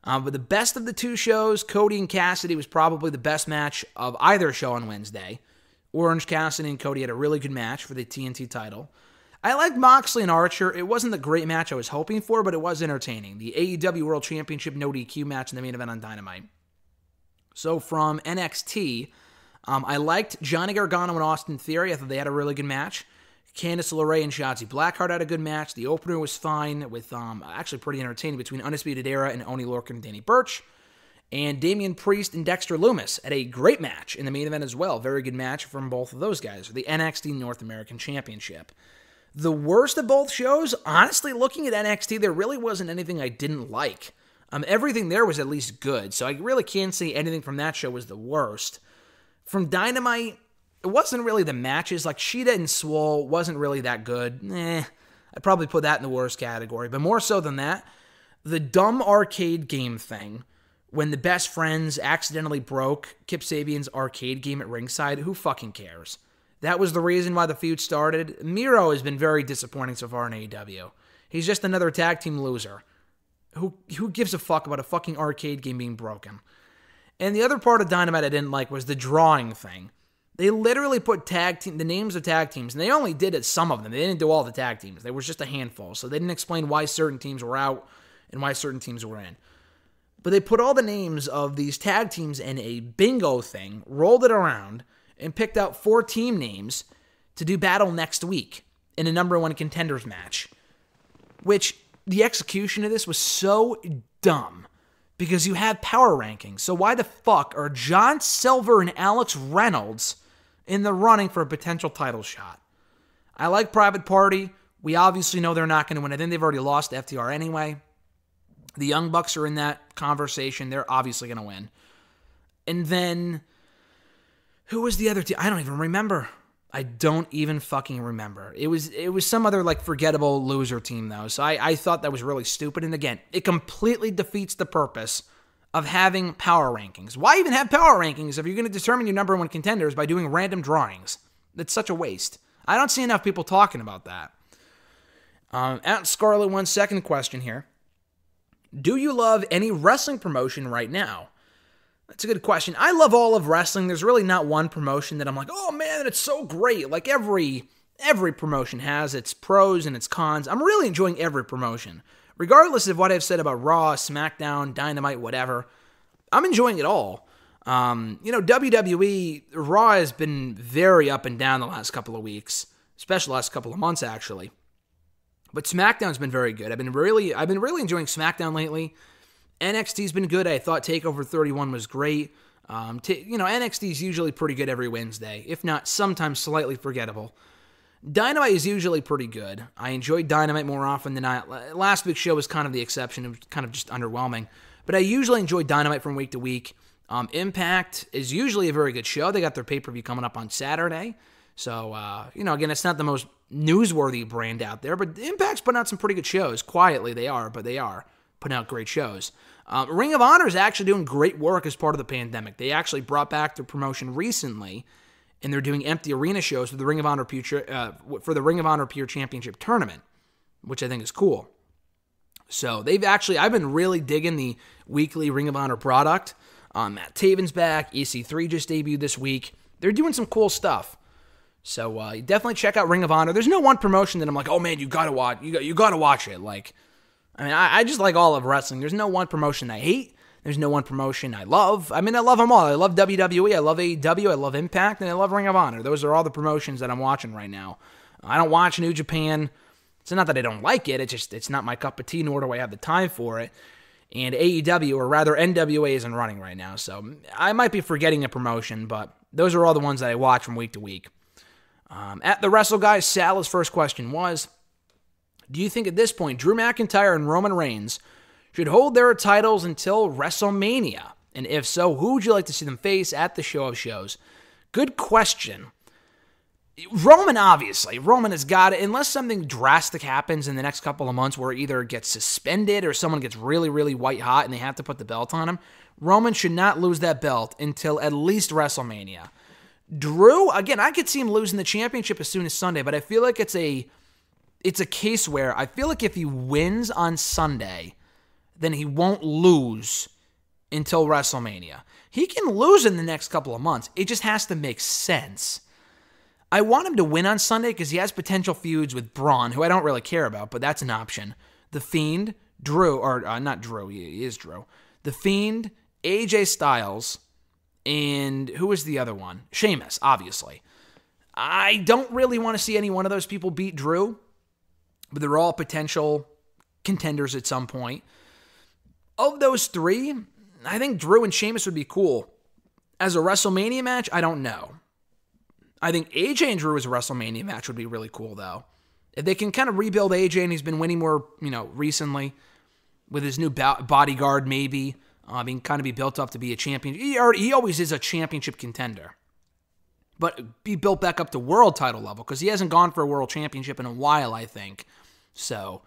But the best of the two shows, Cody and Cassidy was probably the best match of either show on Wednesday. Orange Cassidy and Cody had a really good match for the TNT title. I liked Moxley and Archer. It wasn't the great match I was hoping for, but it was entertaining. The AEW World Championship no DQ match in the main event on Dynamite. So from NXT, I liked Johnny Gargano and Austin Theory. I thought they had a really good match. Candice LeRae and Shotzi Blackheart had a good match. The opener was fine with actually pretty entertaining between Undisputed Era and Oney Lorcan and Danny Burch. And Damian Priest and Dexter Lumis had a great match in the main event as well. Very good match from both of those guys for the NXT North American Championship. The worst of both shows, honestly, looking at NXT, there really wasn't anything I didn't like. Everything there was at least good, so I really can't say anything from that show was the worst. From Dynamite, it wasn't really the matches. Like Sheeta and Swole wasn't really that good. I'd probably put that in the worst category. But more so than that, the dumb arcade game thing, when the best friends accidentally broke Kip Sabian's arcade game at ringside, who fucking cares? That was the reason why the feud started. Miro has been very disappointing so far in AEW. He's just another tag team loser. Who gives a fuck about a fucking arcade game being broken? And the other part of Dynamite I didn't like was the drawing thing. They literally put the names of tag teams, and they only did it some of them. They didn't do all the tag teams. There was just a handful. So they didn't explain why certain teams were out and why certain teams were in. But they put all the names of these tag teams in a bingo thing, rolled it around, and picked out 4 team names to do battle next week in a number 1 contenders match. Which, the execution of this was so dumb. Because you have power rankings. So why the fuck are John Silver and Alex Reynolds in the running for a potential title shot? I like Private Party. We obviously know they're not going to win. I think they've already lost to FTR anyway. The Young Bucks are in that conversation. They're obviously going to win. And then, who was the other team? I don't even remember. I don't even fucking remember. It was some other like forgettable loser team though. So I thought that was really stupid. And again, it completely defeats the purpose of having power rankings. Why even have power rankings if you're going to determine your number 1 contenders by doing random drawings? That's such a waste. I don't see enough people talking about that. At Scarlet One, second question here. Do you love any wrestling promotion right now? That's a good question. I love all of wrestling. There's really not one promotion that I'm like, oh man, it's so great. Like every promotion has its pros and its cons. I'm really enjoying every promotion. Regardless of what I've said about Raw, SmackDown, Dynamite, whatever, I'm enjoying it all. WWE, Raw has been very up and down the last couple of weeks, especially the last couple of months actually. But SmackDown's been very good. I've been really enjoying SmackDown lately. NXT's been good. I thought TakeOver 31 was great. NXT's usually pretty good every Wednesday, if not sometimes slightly forgettable. Dynamite is usually pretty good. I enjoy Dynamite more often than not. Last week's show was kind of the exception. It was kind of just underwhelming. But I usually enjoy Dynamite from week to week. Impact is usually a very good show. They got their pay-per-view coming up on Saturday. So, again, it's not the most newsworthy brand out there, but Impact's putting out some pretty good shows. Quietly, they are, but they are putting out great shows. Ring of Honor is actually doing great work as part of the pandemic. They actually brought back their promotion recently, and they're doing empty arena shows for the Ring of Honor Pure Championship Tournament, which I think is cool. So I've been really digging the weekly Ring of Honor product. Matt Taven's back. EC3 just debuted this week. They're doing some cool stuff. So definitely check out Ring of Honor. There's no one promotion that I'm like, oh man, you gotta watch. You gotta watch it. I just like all of wrestling. There's no one promotion I hate. There's no one promotion I love. I love them all. I love WWE. I love AEW. I love Impact, and I love Ring of Honor. Those are all the promotions that I'm watching right now. I don't watch New Japan. It's not that I don't like it. It's not my cup of tea, nor do I have the time for it. And AEW, or rather NWA, isn't running right now. So I might be forgetting a promotion, but those are all the ones that I watch from week to week. At the Wrestle Guys, Sal's first question was, do you think at this point Drew McIntyre and Roman Reigns should hold their titles until WrestleMania? And if so, who would you like to see them face at the show of shows? Good question. Roman has got it. Unless something drastic happens in the next couple of months where it either gets suspended or someone gets really, really white hot and they have to put the belt on him, Roman should not lose that belt until at least WrestleMania. Drew, again, I could see him losing the championship as soon as Sunday, but I feel like it's a case where I feel like if he wins on Sunday, then he won't lose until WrestleMania. He can lose in the next couple of months. It just has to make sense. I want him to win on Sunday because he has potential feuds with Braun, who I don't really care about, but that's an option. The Fiend, Drew, or not Drew, he is Drew. The Fiend, AJ Styles, and who is the other one? Sheamus, obviously. I don't really want to see any one of those people beat Drew, but they're all potential contenders at some point. Of those three, I think Drew and Sheamus would be cool. As a WrestleMania match, I don't know. I think AJ and Drew as a WrestleMania match would be really cool, though. If they can kind of rebuild AJ, and he's been winning more, recently, with his new bodyguard, maybe, being kind of be built up to be a champion. He always is a championship contender. But be built back up to world title level, because he hasn't gone for a world championship in a while, I think. So,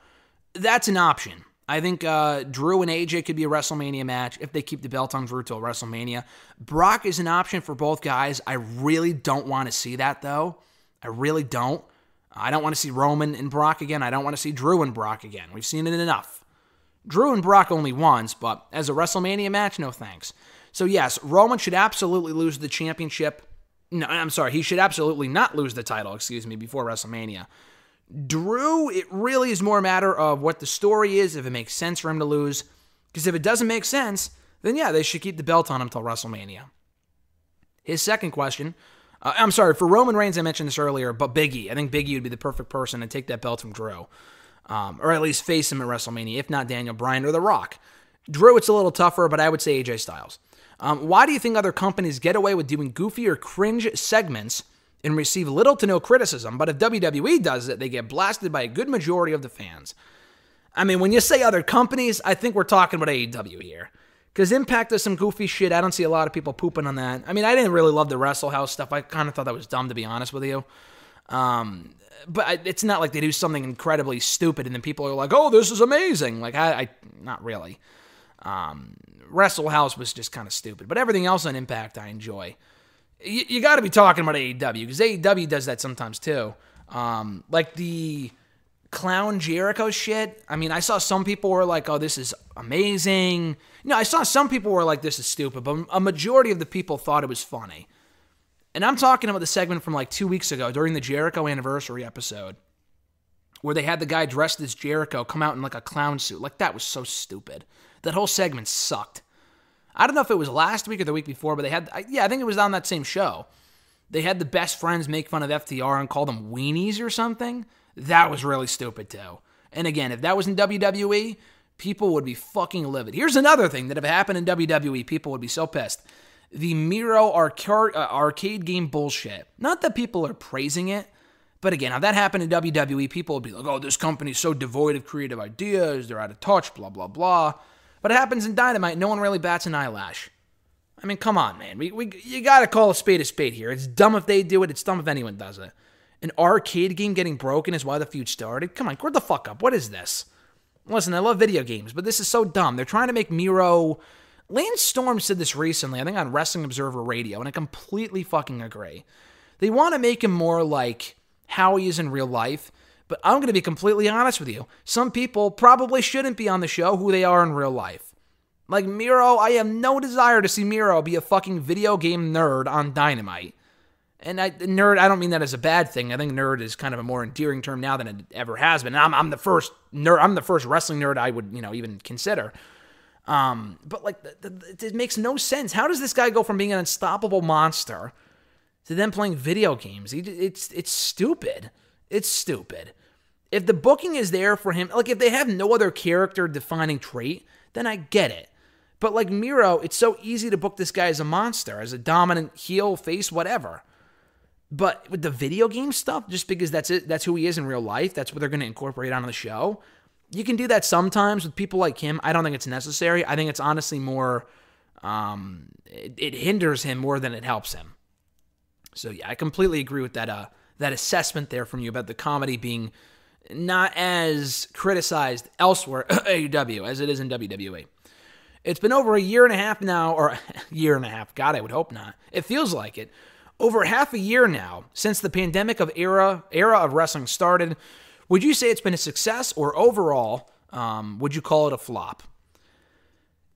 that's an option. I think Drew and AJ could be a WrestleMania match if they keep the belt on Drew till WrestleMania. Brock is an option for both guys. I really don't want to see that, though. I really don't. I don't want to see Roman and Brock again. I don't want to see Drew and Brock again. We've seen it enough. Drew and Brock only once, but as a WrestleMania match, no thanks. So yes, Roman should absolutely lose the championship. No, I'm sorry, he should absolutely not lose the title, before WrestleMania. Drew, it really is more a matter of what the story is, if it makes sense for him to lose. Because if it doesn't make sense, then yeah, they should keep the belt on him until WrestleMania. His second question, for Roman Reigns, I mentioned this earlier, but Big E. I think Big E would be the perfect person to take that belt from Drew. Or at least face him at WrestleMania, if not Daniel Bryan or The Rock. Drew, it's a little tougher, but I would say AJ Styles. Why do you think other companies get away with doing goofy or cringe segments and receive little to no criticism, but if WWE does it, they get blasted by a good majority of the fans? When you say other companies, I think we're talking about AEW here. Because Impact does some goofy shit. I don't see a lot of people pooping on that. I didn't really love the Wrestle House stuff. I kind of thought that was dumb, to be honest with you. But it's not like they do something incredibly stupid and then people are like, oh, this is amazing. Not really. Wrestle House was just kind of stupid. But everything else on Impact I enjoy. You got to be talking about AEW, because AEW does that sometimes too. Like the Clown Jericho shit. I saw some people were like, oh, this is amazing. I saw some people were like, this is stupid, but a majority of the people thought it was funny. And I'm talking about the segment from 2 weeks ago during the Jericho anniversary episode where they had the guy dressed as Jericho come out in a clown suit. That was so stupid. That whole segment sucked. I don't know if it was last week or the week before, but I think it was on that same show. They had the best friends make fun of FTR and call them weenies or something. That was really stupid too. And again, if that was in WWE, people would be fucking livid. Here's another thing that if it happened in WWE, people would be so pissed. The Miro arcade game bullshit. Not that people are praising it. But again, if that happened in WWE, people would be like, oh, this company's so devoid of creative ideas, they're out of touch, blah, blah, blah. But it happens in Dynamite, no one really bats an eyelash. I mean, come on, man. You got to call a spade here. It's dumb if they do it. It's dumb if anyone does it. An arcade game getting broken is why the feud started? Come on, grow the fuck up. What is this? Listen, I love video games, but this is so dumb. They're trying to make Miro... Lance Storm said this recently, I think on Wrestling Observer Radio, and I completely fucking agree. They want to make him more like how he is in real life, but I'm going to be completely honest with you. Some people probably shouldn't be on the show who they are in real life. Like Miro, I have no desire to see Miro be a fucking video game nerd on Dynamite. And nerd, I don't mean that as a bad thing. I think nerd is kind of a more endearing term now than it ever has been. I'm the first nerd. I'm the first wrestling nerd I would, even consider. But like, it makes no sense. How does this guy go from being an unstoppable monster to then playing video games? It's stupid. It's stupid. If the booking is there for him, like if they have no other character defining trait, then I get it. But like Miro, it's so easy to book this guy as a monster, as a dominant heel, face, whatever. But with the video game stuff, just because that's it, that's who he is in real life, that's what they're going to incorporate onto the show. You can do that sometimes with people like him. I don't think it's necessary. I think it's honestly more, it hinders him more than it helps him. So yeah, I completely agree with that assessment there from you about the comedy being not as criticized elsewhere AEW as it is in WWE. It's been over a year and a half now, or a year and a half. God, I would hope not. It feels like it. Over half a year now since the pandemic of era of wrestling started. Would you say it's been a success, or overall, would you call it a flop?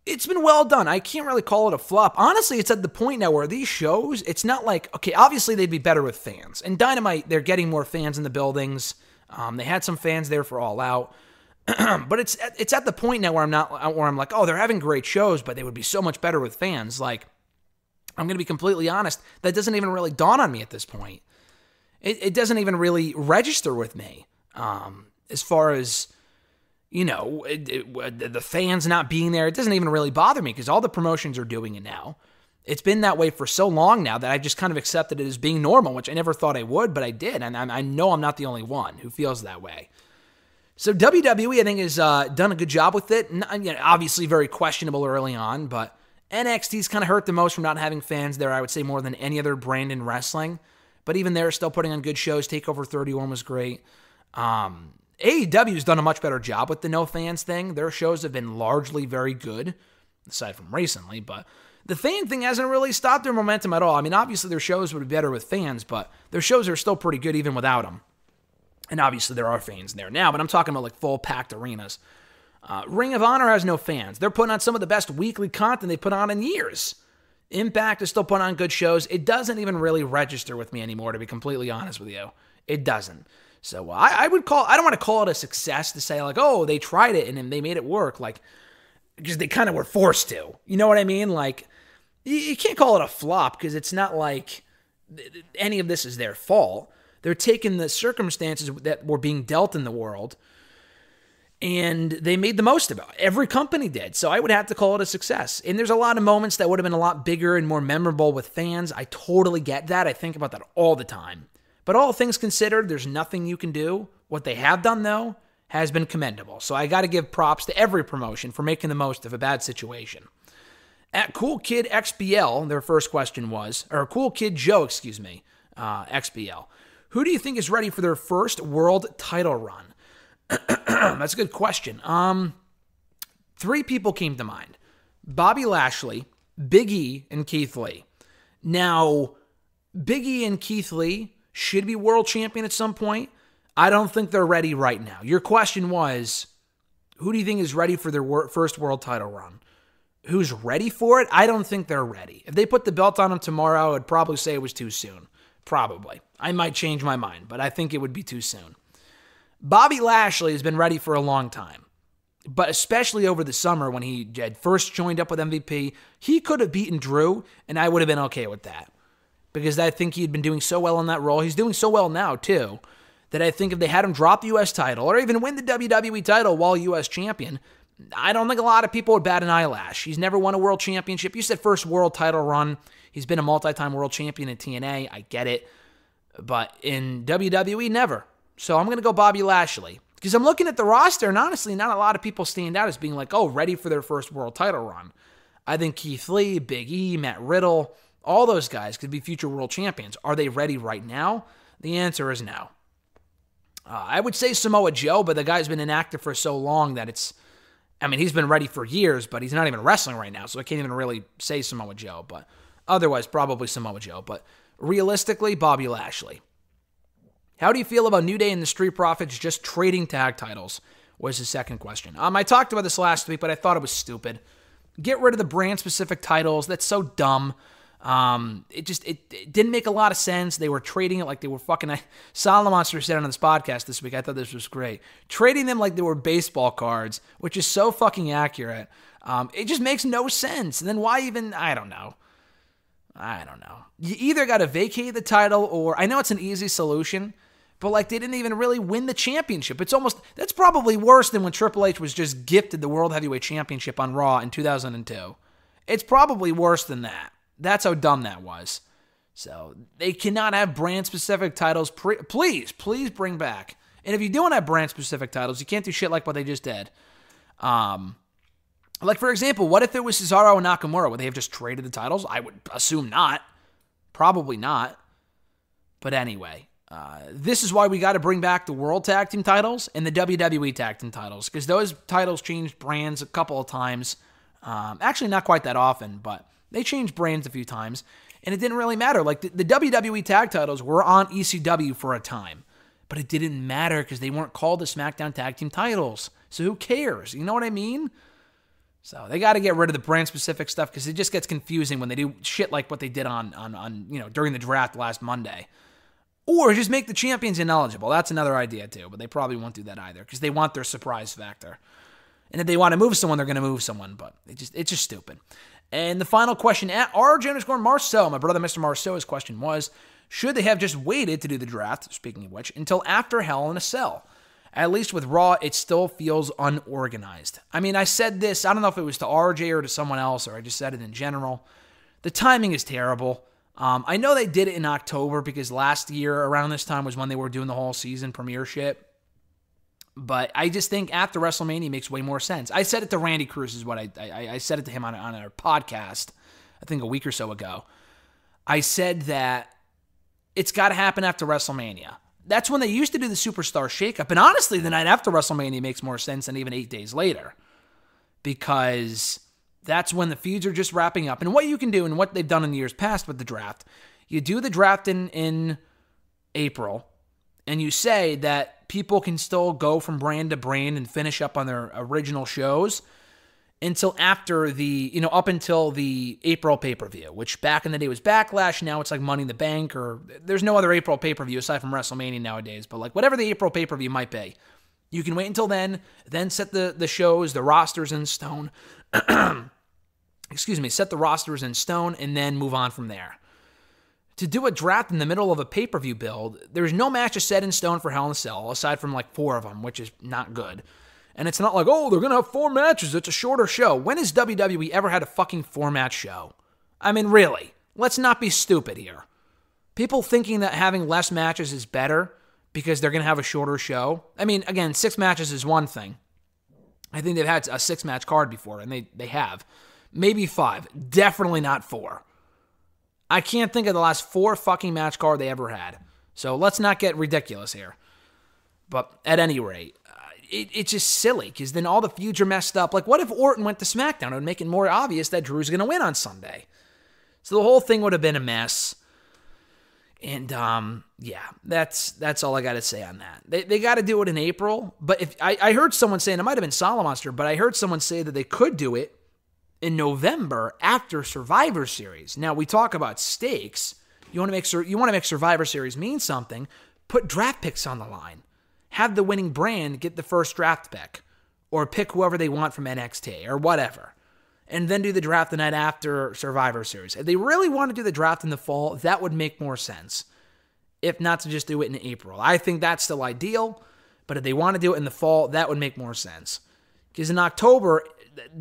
It's been well done. I can't really call it a flop. Honestly, it's at the point now where these shows, it's not like, okay, obviously they'd be better with fans. And Dynamite, they're getting more fans in the buildings. They had some fans there for All Out. But it's at the point now where I'm like, oh, they're having great shows, but they would be so much better with fans. Like, I'm going to be completely honest, that doesn't even really dawn on me at this point. It doesn't even really register with me. As far as, the fans not being there, it doesn't even really bother me because all the promotions are doing it now. It's been that way for so long now that I just kind of accepted it as being normal, which I never thought I would, but I did. And I know I'm not the only one who feels that way. So WWE, I think, has done a good job with it. Obviously very questionable early on, but NXT's kind of hurt the most from not having fans there, I would say, more than any other brand in wrestling. But even they're still putting on good shows. TakeOver 31 was great. AEW's done a much better job with the no fans thing. Their shows have been largely very good, aside from recently, but the fan thing hasn't really stopped their momentum at all. I mean, obviously their shows would be better with fans, but their shows are still pretty good even without them. And obviously there are fans there now, but I'm talking about like full packed arenas. Ring of Honor has no fans. They're putting on some of the best weekly content they've put on in years. Impact is still putting on good shows. It doesn't even really register with me anymore, to be completely honest with you. It doesn't. So I don't want to call it a success to say like, oh, they tried it and they made it work, like, because they kind of were forced to. You know what I mean? Like, you can't call it a flop because it's not like any of this is their fault. They're taking the circumstances that were being dealt in the world and they made the most of it. Every company did. So I would have to call it a success. And there's a lot of moments that would have been a lot bigger and more memorable with fans. I totally get that. I think about that all the time. But all things considered, there's nothing you can do. What they have done, though, has been commendable. So I got to give props to every promotion for making the most of a bad situation. At Cool Kid XBL, their first question was, or Cool Kid Joe, XBL. Who do you think is ready for their first world title run? That's a good question. 3 people came to mind. Bobby Lashley, Big E, and Keith Lee. Now, Big E and Keith Lee should be world champion at some point. I don't think they're ready right now. Your question was, who do you think is ready for their first world title run? Who's ready for it? I don't think they're ready. If they put the belt on them tomorrow, I would probably say it was too soon. Probably. I might change my mind, but I think it would be too soon. Bobby Lashley has been ready for a long time, but especially over the summer when he had first joined up with MVP, he could have beaten Drew, and I would have been okay with that. Because I think he had been doing so well in that role. He's doing so well now, too, that I think if they had him drop the U.S. title or even win the WWE title while U.S. champion, I don't think a lot of people would bat an eyelash. He's never won a world championship. You said first world title run. He's been a multi-time world champion in TNA. I get it. But in WWE, never. So I'm going to go Bobby Lashley. Because I'm looking at the roster, and honestly, not a lot of people stand out as being like, oh, ready for their first world title run. I think Keith Lee, Big E, Matt Riddle, all those guys could be future world champions. Are they ready right now? The answer is no. I would say Samoa Joe, but the guy's been inactive for so long that he's been ready for years, but he's not even wrestling right now, so I can't even really say Samoa Joe. But otherwise, probably Samoa Joe. But realistically, Bobby Lashley. How do you feel about New Day and the Street Profits just trading tag titles? Was his second question. I talked about this last week, but I thought it was stupid. Get rid of the brand-specific titles. That's so dumb. It didn't make a lot of sense. They were trading it like they were fucking... Solid Monster said on this podcast this week, I thought this was great. Trading them like they were baseball cards, which is so fucking accurate. It just makes no sense. And then why even... I don't know. You either got to vacate the title or... I know it's an easy solution, but like they didn't even really win the championship. That's probably worse than when Triple H was just gifted the World Heavyweight Championship on Raw in 2002. It's probably worse than that. That's how dumb that was. So they cannot have brand-specific titles. Please bring back. And if you don't have brand-specific titles, you can't do shit like what they just did. Like, for example, what if it was Cesaro and Nakamura? Would they have just traded the titles? I would assume not. Probably not. But anyway, this is why we got to bring back the World Tag Team titles and the WWE Tag Team titles, because those titles changed brands a couple of times. Actually, not quite that often, but they changed brands a few times, and it didn't really matter. Like, the WWE Tag titles were on ECW for a time, but it didn't matter because they weren't called the SmackDown Tag Team titles. So who cares? You know what I mean? So they got to get rid of the brand-specific stuff because it just gets confusing when they do shit like what they did on during the draft last Monday. Or just make the champions ineligible. That's another idea too, but they probably won't do that either because they want their surprise factor. And if they want to move someone, they're going to move someone, but it's just stupid. And the final question at RJ_Marceau, my brother Mr. Marceau's question was, should they have just waited to do the draft, speaking of which, until after Hell in a Cell? At least with Raw, it still feels unorganized. I mean, I said this, I don't know if it was to RJ or to someone else, or I just said it in general. The timing is terrible. I know they did it in October because last year around this time was when they were doing the whole season premiership. But I just think after WrestleMania makes way more sense. I said it to Randy Cruz is what I said it to him on our podcast, I think a week or so ago. I said that it's got to happen after WrestleMania. That's when they used to do the Superstar Shakeup. And honestly, the night after WrestleMania makes more sense than even 8 days later. Because that's when the feuds are just wrapping up. And what you can do and what they've done in the years past with the draft, you do the draft in April, and you say that people can still go from brand to brand and finish up on their original shows until after up until the April pay-per-view, which back in the day was Backlash. Now it's like Money in the Bank, or there's no other April pay-per-view aside from WrestleMania nowadays, but like whatever the April pay-per-view might be. You can wait until then set the shows, the rosters in stone. Set the rosters in stone and then move on from there. To do a draft in the middle of a pay-per-view build, there's no matches set in stone for Hell in a Cell, aside from like 4 of them, which is not good. And it's not like, oh, they're going to have 4 matches. It's a shorter show. When has WWE ever had a fucking 4-match show? I mean, really. Let's not be stupid here. People thinking that having less matches is better because they're going to have a shorter show. I mean, again, 6 matches is one thing. I think they've had a 6-match card before, and they have. Maybe 5. Definitely not 4. I can't think of the last 4 fucking match card they ever had. So let's not get ridiculous here. But at any rate, it's just silly because then all the feuds are messed up. Like, what if Orton went to SmackDown? It would make it more obvious that Drew's going to win on Sunday. So the whole thing would have been a mess. And, that's all I got to say on that. They got to do it in April. But if I heard someone saying, it might have been Solomonster, but I heard someone say that they could do it in November after Survivor Series. Now, we talk about stakes. You want to make Survivor Series mean something, put draft picks on the line. Have the winning brand get the first draft pick, or pick whoever they want from NXT, or whatever, and then do the draft the night after Survivor Series. If they really want to do the draft in the fall, that would make more sense, if not to just do it in April. I think that's still ideal, but if they want to do it in the fall, that would make more sense. Because in October,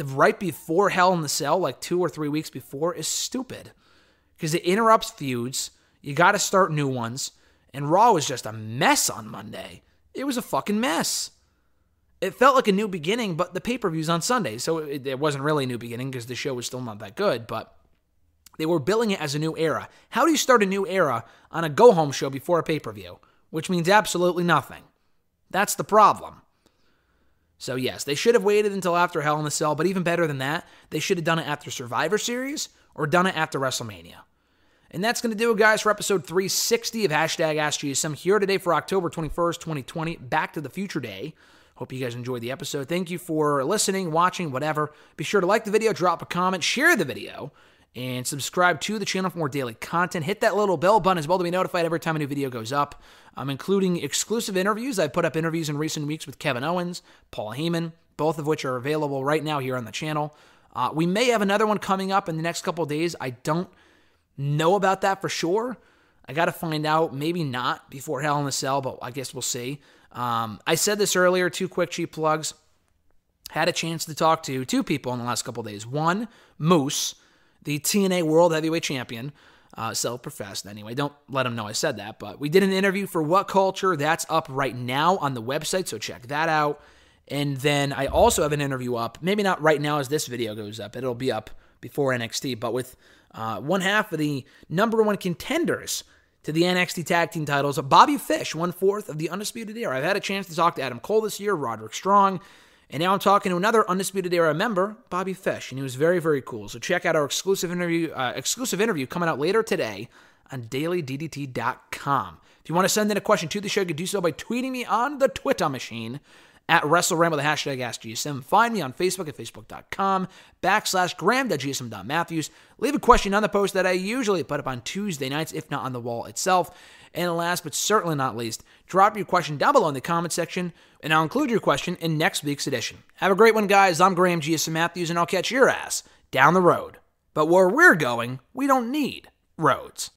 right before Hell in the Cell, like 2 or 3 weeks before, is stupid. Because it interrupts feuds. You got to start new ones. And Raw was just a mess on Monday. It was a fucking mess. It felt like a new beginning, but the pay-per-view's on Sunday, so it wasn't really a new beginning because the show was still not that good, but they were billing it as a new era. How do you start a new era on a go-home show before a pay-per-view? Which means absolutely nothing. That's the problem. So yes, they should have waited until after Hell in a Cell, but even better than that, they should have done it after Survivor Series or done it after WrestleMania. And that's going to do it, guys, for episode 360 of #AskGSM here today for October 21st, 2020, Back to the Future Day. Hope you guys enjoyed the episode. Thank you for listening, watching, whatever. Be sure to like the video, drop a comment, share the video, and subscribe to the channel for more daily content. Hit that little bell button as well to be notified every time a new video goes up. I'm including exclusive interviews. I've put up interviews in recent weeks with Kevin Owens, Paul Heyman, both of which are available right now here on the channel. We may have another one coming up in the next couple of days. I don't know about that for sure. I got to find out. Maybe not before Hell in a Cell, but I guess we'll see. I said this earlier, 2 quick cheap plugs. Had a chance to talk to 2 people in the last couple of days. One, Moose, the TNA World Heavyweight Champion, self-professed anyway. Don't let him know I said that, but we did an interview for What Culture. That's up right now on the website, so check that out. And then I also have an interview up, maybe not right now as this video goes up. It'll be up before NXT, but with one half of the #1 contenders to the NXT Tag Team titles, Bobby Fish, 1/4 of the Undisputed Era. I've had a chance to talk to Adam Cole this year, Roderick Strong, and now I'm talking to another Undisputed Era member, Bobby Fish, and he was very, very cool. So check out our exclusive interview coming out later today on dailyddt.com. If you want to send in a question to the show, you can do so by tweeting me on the Twitter machine at WrestleRant with the #AskGSM. Find me on Facebook at facebook.com/gram.gsm.matthews. Leave a question on the post that I usually put up on Tuesday nights, if not on the wall itself. And last but certainly not least, drop your question down below in the comment section, and I'll include your question in next week's edition. Have a great one, guys. I'm Graham GSM Matthews, and I'll catch your ass down the road. But where we're going, we don't need roads.